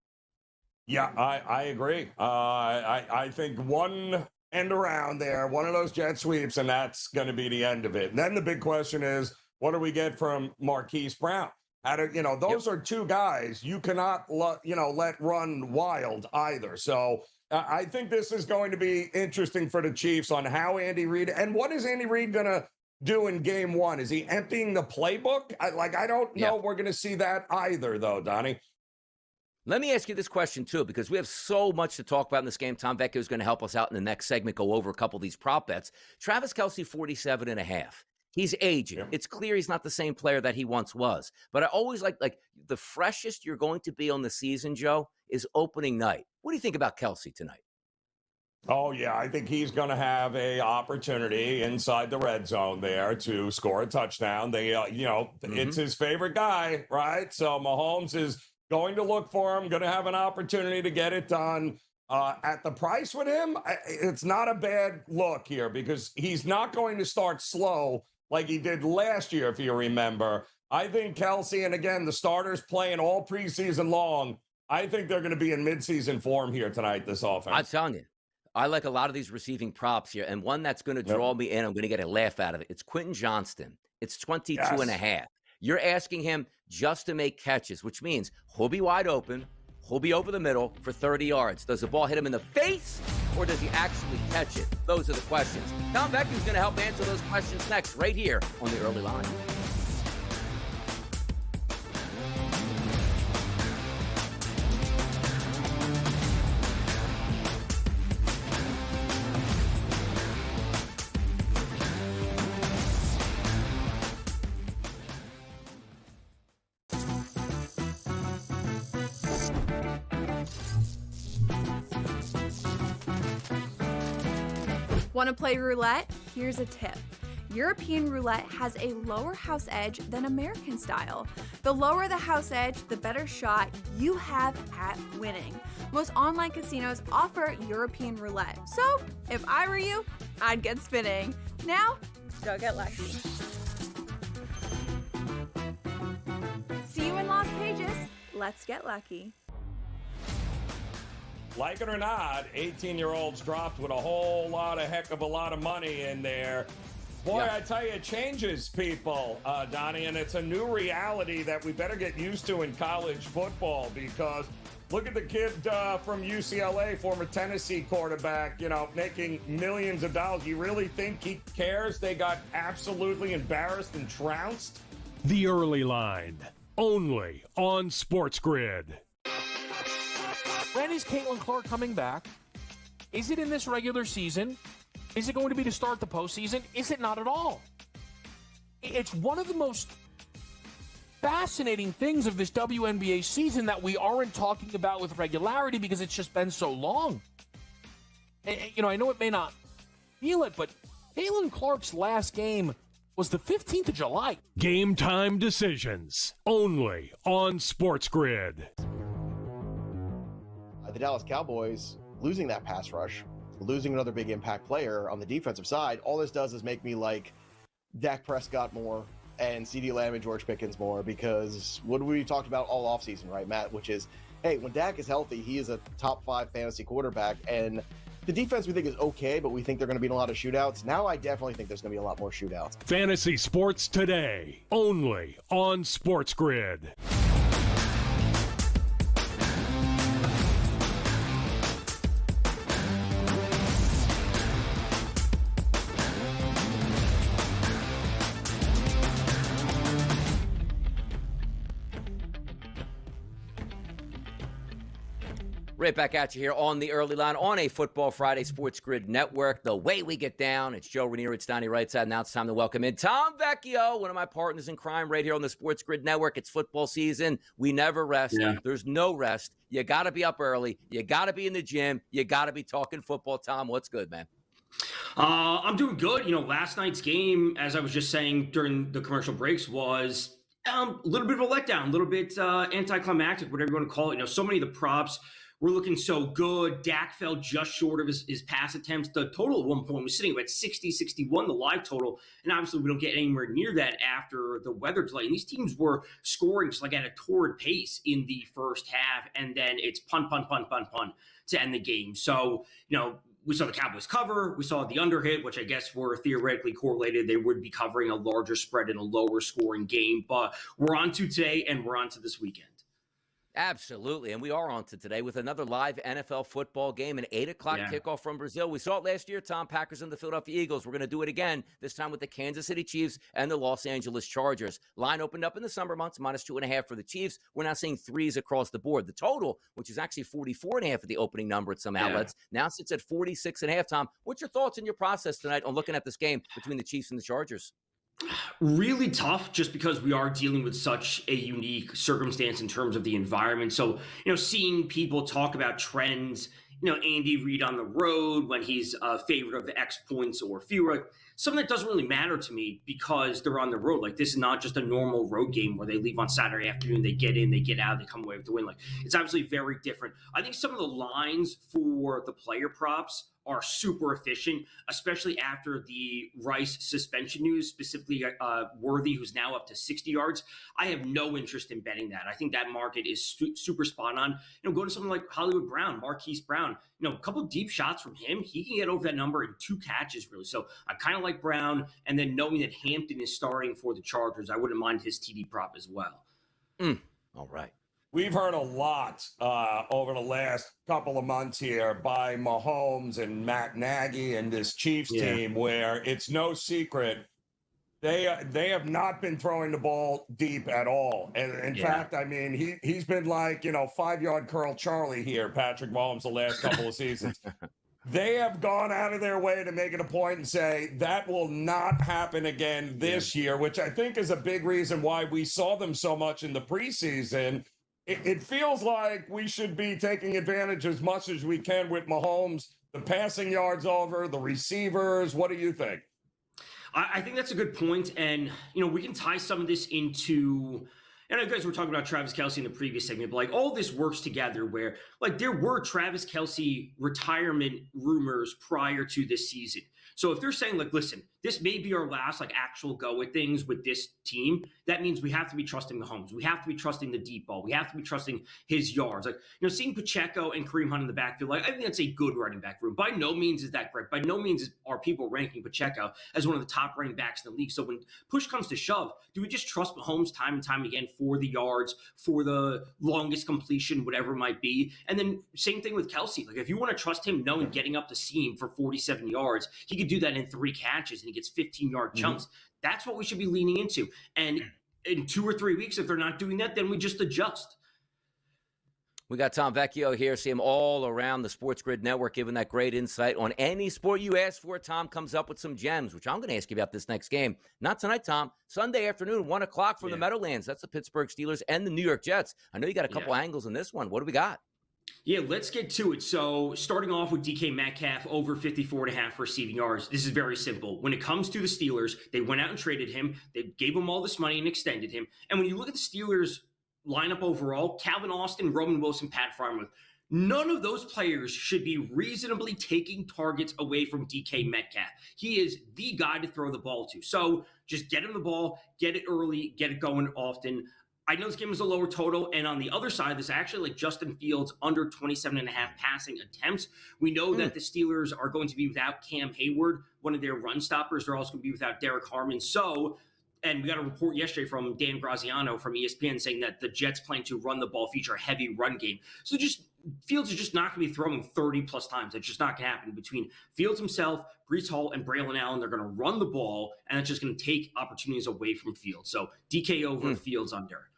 Yeah, I agree. I think one end around there, one of those jet sweeps, and that's going to be the end of it. And then the big question is, what do we get from Marquise Brown? Those are two guys you cannot, let run wild either. So I think this is going to be interesting for the Chiefs on how Andy Reid, and what is Andy Reid going to do in game one? Is he emptying the playbook? I don't know. We're going to see that either, though, Donnie. Let me ask you this question, too, because we have so much to talk about in this game. Tom Vecchio is going to help us out in the next segment, go over a couple of these prop bets. Travis Kelce, 47.5. He's aging. Yeah. It's clear he's not the same player that he once was. But I always like the freshest you're going to be on the season, Joe, is opening night. What do you think about Kelce tonight? Oh, yeah, I think he's going to have a opportunity inside the red zone there to score a touchdown. It's his favorite guy, right? So Mahomes is going to look for him, going to have an opportunity to get it done. At the price with him, it's not a bad look here because he's not going to start slow like he did last year, if you remember. I think Kelce, and again, the starters playing all preseason long, I think they're going to be in midseason form here tonight, this offense. I'm telling you, I like a lot of these receiving props here, and one that's going to draw me in, I'm going to get a laugh out of it. It's Quentin Johnston. It's 22.5. You're asking him just to make catches, which means he'll be wide open, he'll be over the middle for 30 yards. Does the ball hit him in the face, or does he actually catch it? Those are the questions. Tom Vecchio is going to help answer those questions next, right here on The Early Line. Want to play roulette? Here's a tip. European roulette has a lower house edge than American style. The lower the house edge, the better shot you have at winning. Most online casinos offer European roulette. So, if I were you, I'd get spinning. Now, go get lucky. See you in Las Vegas. Let's get lucky. Like it or not, 18-year-olds dropped with a whole heck of a lot of money in there. Boy, I tell you, it changes people, Donnie, and it's a new reality that we better get used to in college football because look at the kid from UCLA, former Tennessee quarterback, making millions of dollars. You really think he cares? They got absolutely embarrassed and trounced. The Early Line, only on SportsGrid. When is Caitlin Clark coming back? Is it in this regular season? Is it going to be to start the postseason? Is it not at all? It's one of the most fascinating things of this WNBA season that we aren't talking about with regularity because it's just been so long. And, I know it may not feel it, but Caitlin Clark's last game was the 15th of July. Game time decisions, only on SportsGrid. The Dallas Cowboys losing that pass rush, losing another big impact player on the defensive side, all this does is make me like Dak Prescott more and CeeDee Lamb and George Pickens more because what we talked about all offseason, right, Matt, which is, hey, when Dak is healthy, he is a top 5 fantasy quarterback, and the defense we think is okay, but we think they're going to be in a lot of shootouts. Now I definitely think there's going to be a lot more shootouts. Fantasy sports today, only on SportsGrid. Right back at you here on the early line on a Football Friday Sports Grid Network. The way we get down, it's Joe Ranieri, it's Donnie Rightside. Now it's time to welcome in Tom Vecchio, one of my partners in crime right here on the Sports Grid Network. It's football season. We never rest. Yeah. There's no rest. You got to be up early. You got to be in the gym. You got to be talking football. Tom, what's good, man? I'm doing good. Last night's game, as I was just saying during the commercial breaks, was a little bit of a letdown, a little bit anticlimactic, whatever you want to call it. So many of the props were looking so good. Dak fell just short of his pass attempts. The total at one point was sitting at 60-61, the live total. And obviously we don't get anywhere near that after the weather delay. And these teams were scoring just like at a torrid pace in the first half. And then it's punt to end the game. So, we saw the Cowboys cover. We saw the under hit, which I guess were theoretically correlated. They would be covering a larger spread in a lower scoring game. But we're on to today and we're on to this weekend. Absolutely, and we are on to today with another live NFL football game, an 8 o'clock kickoff from Brazil. We saw it last year, Tom, Packers and the Philadelphia Eagles. We're going to do it again, this time with the Kansas City Chiefs and the Los Angeles Chargers. Line opened up in the summer months, -2.5 for the Chiefs. We're now seeing threes across the board. The total, which is actually 44.5 at the opening number at some outlets, now sits at 46.5. Tom, what's your thoughts and your process tonight on looking at this game between the Chiefs and the Chargers? Really tough just because we are dealing with such a unique circumstance in terms of the environment. So, seeing people talk about trends, Andy Reid on the road when he's a favorite of the X points or fewer, something that doesn't really matter to me because they're on the road. Like, this is not just a normal road game where they leave on Saturday afternoon, they get in, they get out, they come away with the win. Like, it's obviously very different. I think some of the lines for the player props are super efficient, especially after the Rice suspension news, specifically Worthy, who's now up to 60 yards. I have no interest in betting that. I think that market is super spot on. Go to something like Hollywood Brown, Marquise Brown. A couple of deep shots from him, he can get over that number in 2 catches, really. So I kind of like Brown, and then knowing that Hampton is starting for the Chargers, I wouldn't mind his TD prop as well. All right. We've heard a lot over the last couple of months here by Mahomes and Matt Nagy and this Chiefs team where it's no secret they have not been throwing the ball deep at all. And in fact, I mean, he's been like, 5-yard curl Charlie here, Patrick Mahomes, the last couple of seasons. They have gone out of their way to make it a point and say that will not happen again this year, which I think is a big reason why we saw them so much in the preseason. It feels like we should be taking advantage as much as we can with Mahomes, the passing yards over, the receivers. What do you think? I think that's a good point. And, we can tie some of this into, and I guys were talking about Travis Kelce in the previous segment, but all this works together where there were Travis Kelce retirement rumors prior to this season. So if they're saying listen, this may be our last actual go at things with this team, that means we have to be trusting Mahomes. We have to be trusting the deep ball. We have to be trusting his yards. Seeing Pacheco and Kareem Hunt in the backfield, I think that's a good running back room. By no means is that great. By no means are people ranking Pacheco as one of the top running backs in the league. So when push comes to shove, do we just trust Mahomes time and time again for the yards, for the longest completion, whatever it might be? And then same thing with Kelce. If you want to trust him knowing getting up the seam for 47 yards, he could do that in 3 catches and he gets 15-yard chunks. That's what we should be leaning into. And in 2 or 3 weeks, if they're not doing that, then we just adjust. We got Tom Vecchio here. See him all around the Sports Grid Network, giving that great insight on any sport you ask for. Tom comes up with some gems, which I'm going to ask you about this next game. Not tonight, Tom. Sunday afternoon, 1 o'clock from the Meadowlands. That's the Pittsburgh Steelers and the New York Jets. I know you got a couple angles in this one. What do we got? Yeah, let's get to it. So starting off with DK Metcalf, over 54.5 receiving yards. This is very simple. When it comes to the Steelers, they went out and traded him. They gave him all this money and extended him. And when you look at the Steelers lineup overall, Calvin Austin, Roman Wilson, Pat Freiermuth, none of those players should be reasonably taking targets away from DK Metcalf. He is the guy to throw the ball to. So just get him the ball, get it early, get it going often. I know this game is a lower total, and on the other side, this actually Justin Fields under 27.5 passing attempts. We know that the Steelers are going to be without Cam Hayward, one of their run stoppers. They're also going to be without Derek Harmon. So, and we got a report yesterday from Dan Graziano from ESPN saying that the Jets plan to run the ball, feature a heavy run game. So Fields is just not going to be throwing 30-plus times. It's just not going to happen. Between Fields himself, Breece Hall, and Braylon Allen, they're going to run the ball, and it's just going to take opportunities away from Fields. So DK over, Fields under.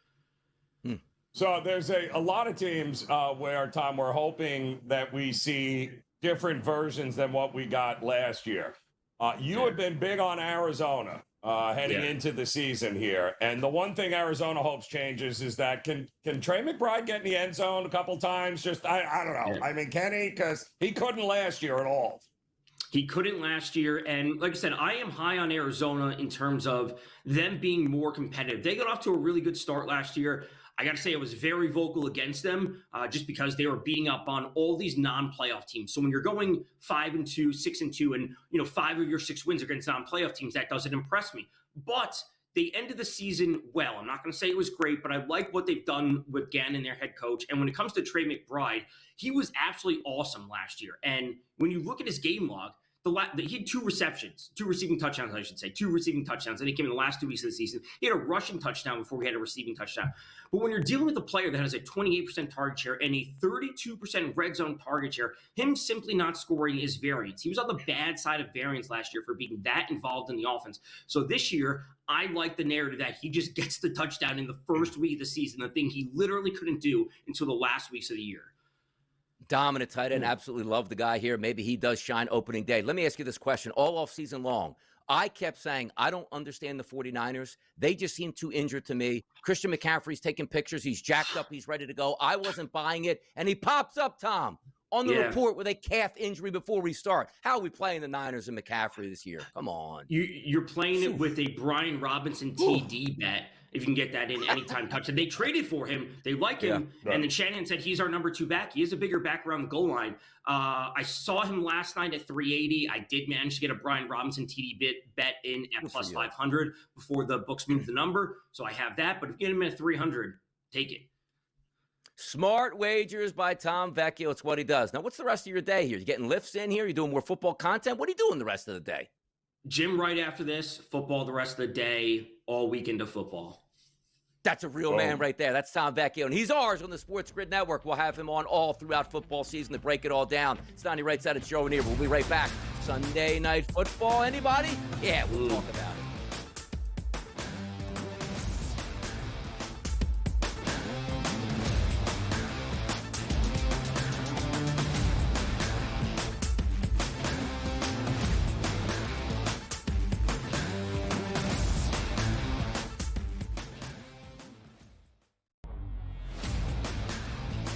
So there's a lot of teams where, Tom, we're hoping that we see different versions than what we got last year. You have been big on Arizona heading into the season here. And the one thing Arizona hopes changes is that can Trey McBride get in the end zone a couple times? Just, I don't know. I mean, can he? Because he couldn't last year at all. He couldn't last year. And like I said, I am high on Arizona in terms of them being more competitive. They got off to a really good start last year. I got to say, I was very vocal against them just because they were beating up on all these non-playoff teams. So when you're going 5-2, 6-2, and 5 of your 6 wins against non-playoff teams, that doesn't impress me. But they ended the season well. I'm not going to say it was great, but I like what they've done with Gannon, their head coach. And when it comes to Trey McBride, he was absolutely awesome last year. And when you look at his game log, he had 2 receiving touchdowns, I should say, 2 receiving touchdowns. And he came in the last 2 weeks of the season. He had a rushing touchdown before he had a receiving touchdown. But when you're dealing with a player that has a 28% target share and a 32% red zone target share, him simply not scoring is variance. He was on the bad side of variance last year for being that involved in the offense. So this year, I like the narrative that he just gets the touchdown in the first week of the season, the thing he literally couldn't do until the last weeks of the year. Dominant tight end. Absolutely love the guy here. Maybe he does shine opening day. Let me ask you this question. All off season long, I kept saying, I don't understand the 49ers. They just seem too injured to me. Christian McCaffrey's taking pictures. He's jacked up. He's ready to go. I wasn't buying it. And he pops up, Tom, on the report with a calf injury before we start. How are we playing the Niners and McCaffrey this year? Come on. You're playing it with a Brian Robinson TD bet. If you can get that in anytime touch. And they traded for him. They like him. Yeah, right. And then Shanahan said he's our number 2 back. He is a bigger back around the goal line. I saw him last night at 380. I did manage to get a Brian Robinson TD bet in at plus 500 before the books moved the number. So I have that. But if you get him at 300, take it. Smart wagers by Tom Vecchio. It's what he does. Now, what's the rest of your day here? You getting lifts in here? You doing more football content? What are you doing the rest of the day? Gym right after this, football the rest of the day, all weekend of football. That's a real man right there. That's Tom Vecchio, and he's ours on the SportsGrid Network. We'll have him on all throughout football season to break it all down. It's Donnie right side of Joe and Eva. We'll be right back. Sunday Night Football. Anybody? Yeah, we'll talk about it.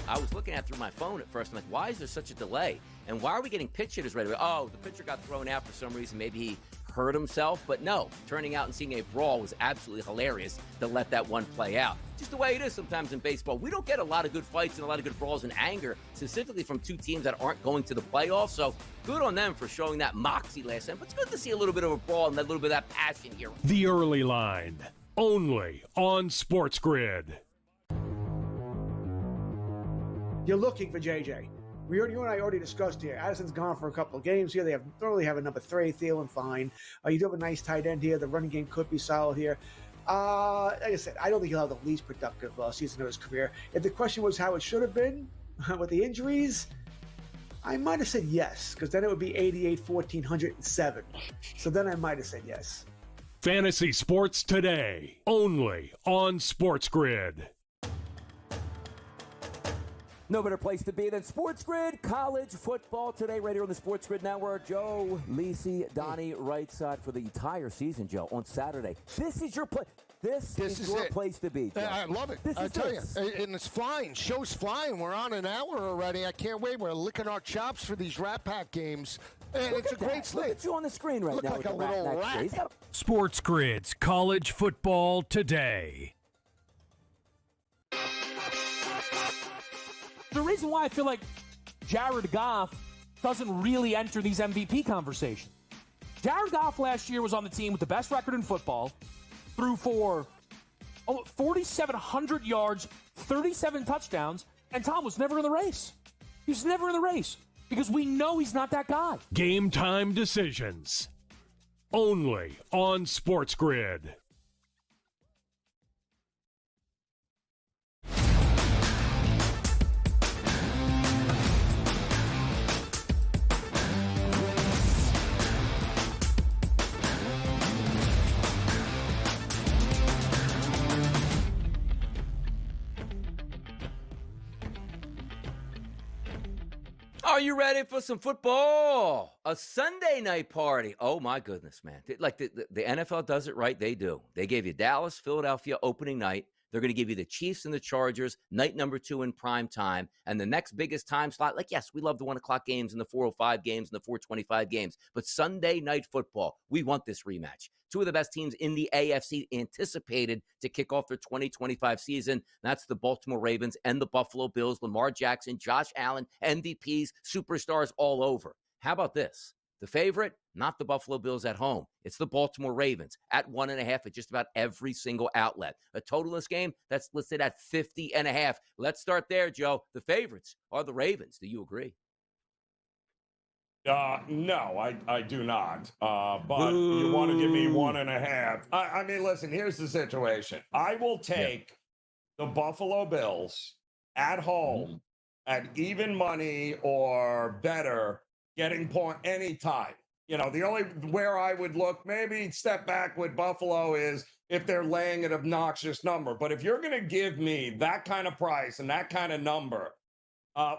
I was looking at through my phone at first. I'm like, why is there such a delay? And why are we getting pitch hitters right away? Oh, the pitcher got thrown out for some reason. Maybe he hurt himself. But no, turning out and seeing a brawl was absolutely hilarious to let that one play out. Just the way it is sometimes in baseball. We don't get a lot of good fights and a lot of good brawls and anger, specifically from 2 teams that aren't going to the playoffs. So good on them for showing that moxie last time. But it's good to see a little bit of a brawl and a little bit of that passion here. The Early Line, only on SportsGrid. You're looking for JJ. You and I already discussed here. Addison's gone for a couple of games here. They thoroughly have a number 3, Thielen fine. You do have a nice tight end here. The running game could be solid here. Like I said, I don't think he'll have the least productive season of his career. If the question was how it should have been with the injuries, I might have said yes, because then it would be 88, 1,407. So then I might have said yes. Fantasy Sports Today, only on SportsGrid. No better place to be than SportsGrid. College football today, right here on the SportsGrid Network. Joe, Lisi, Donnie, right side for the entire season, Joe, on Saturday. This is your place. This is your place to be, Joe. I love it. I tell you. And it's flying. Show's flying. We're on an hour already. I can't wait. We're licking our chops for these Rat Pack games. And it's a great slate. Look at you on the screen right now. Look like a little rat. SportsGrid's College Football Today. The reason why I feel like Jared Goff doesn't really enter these MVP conversations. Jared Goff last year was on the team with the best record in football, threw for 4,700 yards, 37 touchdowns, and Tom was never in the race. He was never in the race because we know he's not that guy. Game time decisions, only on SportsGrid. Are you ready for some football? A Sunday night party. Oh, my goodness, man. Like the NFL does it right. They do. They gave you Dallas, Philadelphia opening night. They're going to give you the Chiefs and the Chargers, night number 2 in prime time. And the next biggest time slot, like, yes, we love the 1 o'clock games and the 4:05 games and the 4:25 games. But Sunday night football, we want this rematch. 2 of the best teams in the AFC anticipated to kick off their 2025 season. That's the Baltimore Ravens and the Buffalo Bills. Lamar Jackson, Josh Allen, MVPs, superstars all over. How about this? The favorite, not the Buffalo Bills at home. It's the Baltimore Ravens at 1.5 at just about every single outlet. A totalist game that's listed at 50.5. Let's start there, Joe. The favorites are the Ravens. Do you agree? No, I do not. But you want to give me 1.5. I mean, listen, here's the situation. I will take the Buffalo Bills at home at even money or better, getting point anytime. You know, the only where I would look, maybe step back with Buffalo is if they're laying an obnoxious number. But if you're going to give me that kind of price and that kind of number,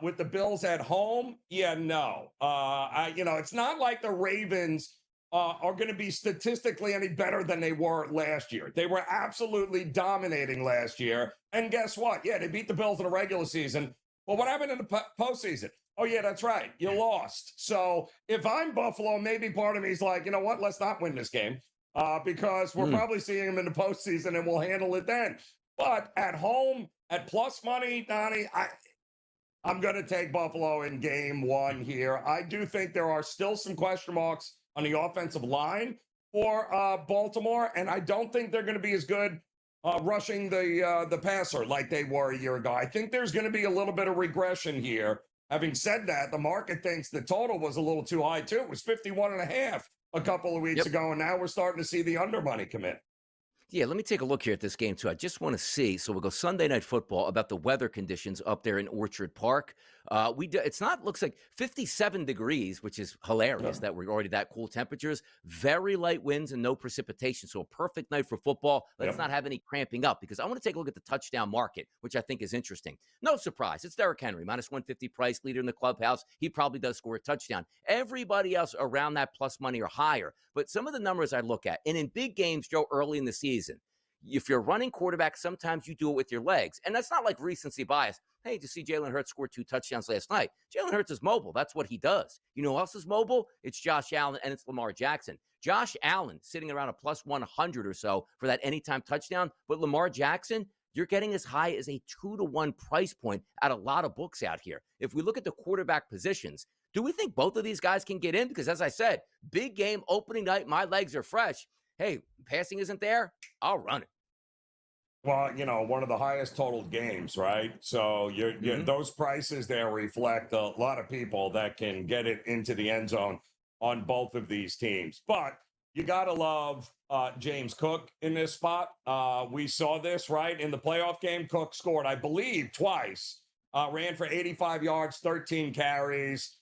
with the Bills at home, no. It's not like the Ravens are going to be statistically any better than they were last year. They were absolutely dominating last year. And guess what? Yeah, they beat the Bills in the regular season. Well, what happened in the postseason? Oh, yeah, that's right. You lost. So if I'm Buffalo, maybe part of me is like, you know what? Let's not win this game because we're probably seeing them in the postseason and we'll handle it then. But at home, at plus money, Donnie, I'm going to take Buffalo in game 1 here. I do think there are still some question marks on the offensive line for Baltimore, and I don't think they're going to be as good rushing the passer like they were a year ago. I think there's going to be a little bit of regression here. Having said that, the market thinks the total was a little too high, too. It was 51.5 a couple of weeks ago, and now we're starting to see the under money come in. Yeah, let me take a look here at this game, too. I just want to see, so we'll go Sunday Night Football, about the weather conditions up there in Orchard Park. Looks like 57 degrees, which is hilarious that we're already that cool temperatures. Very light winds and no precipitation, so a perfect night for football. Let's not have any cramping up, because I want to take a look at the touchdown market, which I think is interesting. No surprise, it's Derrick Henry, minus 150 price, leader in the clubhouse. He probably does score a touchdown. Everybody else around that plus money or higher. But some of the numbers I look at, and in big games, Joe, early in the season, if you're running quarterback, sometimes you do it with your legs. And that's not like recency bias. Hey, did you see Jalen Hurts score 2 touchdowns last night? Jalen Hurts is mobile. That's what he does. You know who else is mobile? It's Josh Allen and it's Lamar Jackson. Josh Allen sitting around a plus 100 or so for that anytime touchdown. But Lamar Jackson, you're getting as high as a 2-to-1 price point at a lot of books out here. If we look at the quarterback positions, do we think both of these guys can get in? Because as I said, big game, opening night, my legs are fresh. Hey, passing isn't there, I'll run it. Well, one of the highest total games, right? So those prices there reflect a lot of people that can get it into the end zone on both of these teams. But you got to love James Cook in this spot. We saw this, right? In the playoff game, Cook scored, I believe, twice. Ran for 85 yards, 13 carries.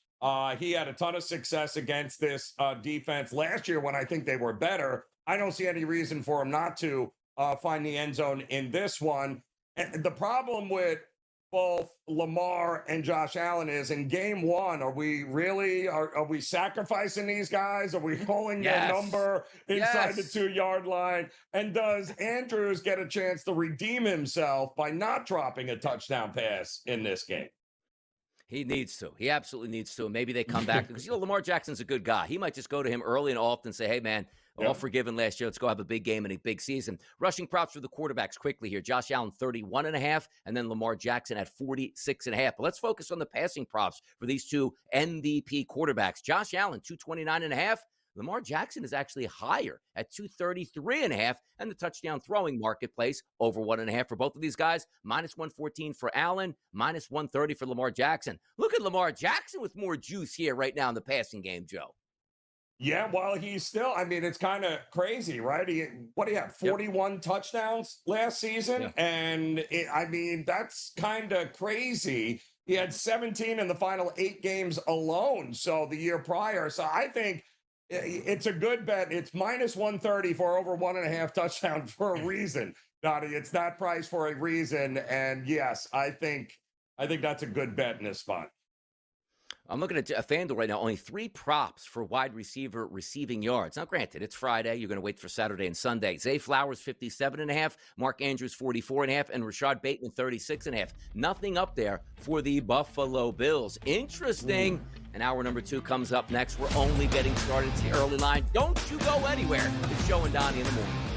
He had a ton of success against this defense last year when I think they were better. I don't see any reason for him not to find the end zone in this one. And the problem with both Lamar and Josh Allen is in game 1, are we sacrificing these guys? Are we calling their number inside the 2-yard line? And does Andrews get a chance to redeem himself by not dropping a touchdown pass in this game? He needs to. He absolutely needs to. And maybe they come back because, Lamar Jackson's a good guy. He might just go to him early and often and say, hey, man, all forgiven last year. Let's go have a big game and a big season. Rushing props for the quarterbacks quickly here. Josh Allen, 31.5, and then Lamar Jackson at 46.5. But let's focus on the passing props for these two MVP quarterbacks. Josh Allen, 229.5. Lamar Jackson is actually higher at 233.5, and the touchdown throwing marketplace over 1.5 for both of these guys. Minus 114 for Allen, minus 130 for Lamar Jackson. Look at Lamar Jackson with more juice here right now in the passing game, Joe. Yeah, well, he's still, it's kind of crazy, right? He had 41 touchdowns last season. And that's kind of crazy. He had 17 in the final 8 games alone. So the year prior. So I think it's a good bet. It's minus 130 for over 1.5 touchdowns for a reason, Donnie. It's that price for a reason. And yes, I think that's a good bet in this spot. I'm looking at FanDuel right now, only 3 props for wide receiver receiving yards. Now, granted, it's Friday. You're going to wait for Saturday and Sunday. Zay Flowers, 57.5. Mark Andrews, 44.5. And Rashad Bateman, 36.5. Nothing up there for the Buffalo Bills. Interesting. And hour number 2 comes up next. We're only getting started. It's the early line. Don't you go anywhere. It's Joe and Donnie in the morning.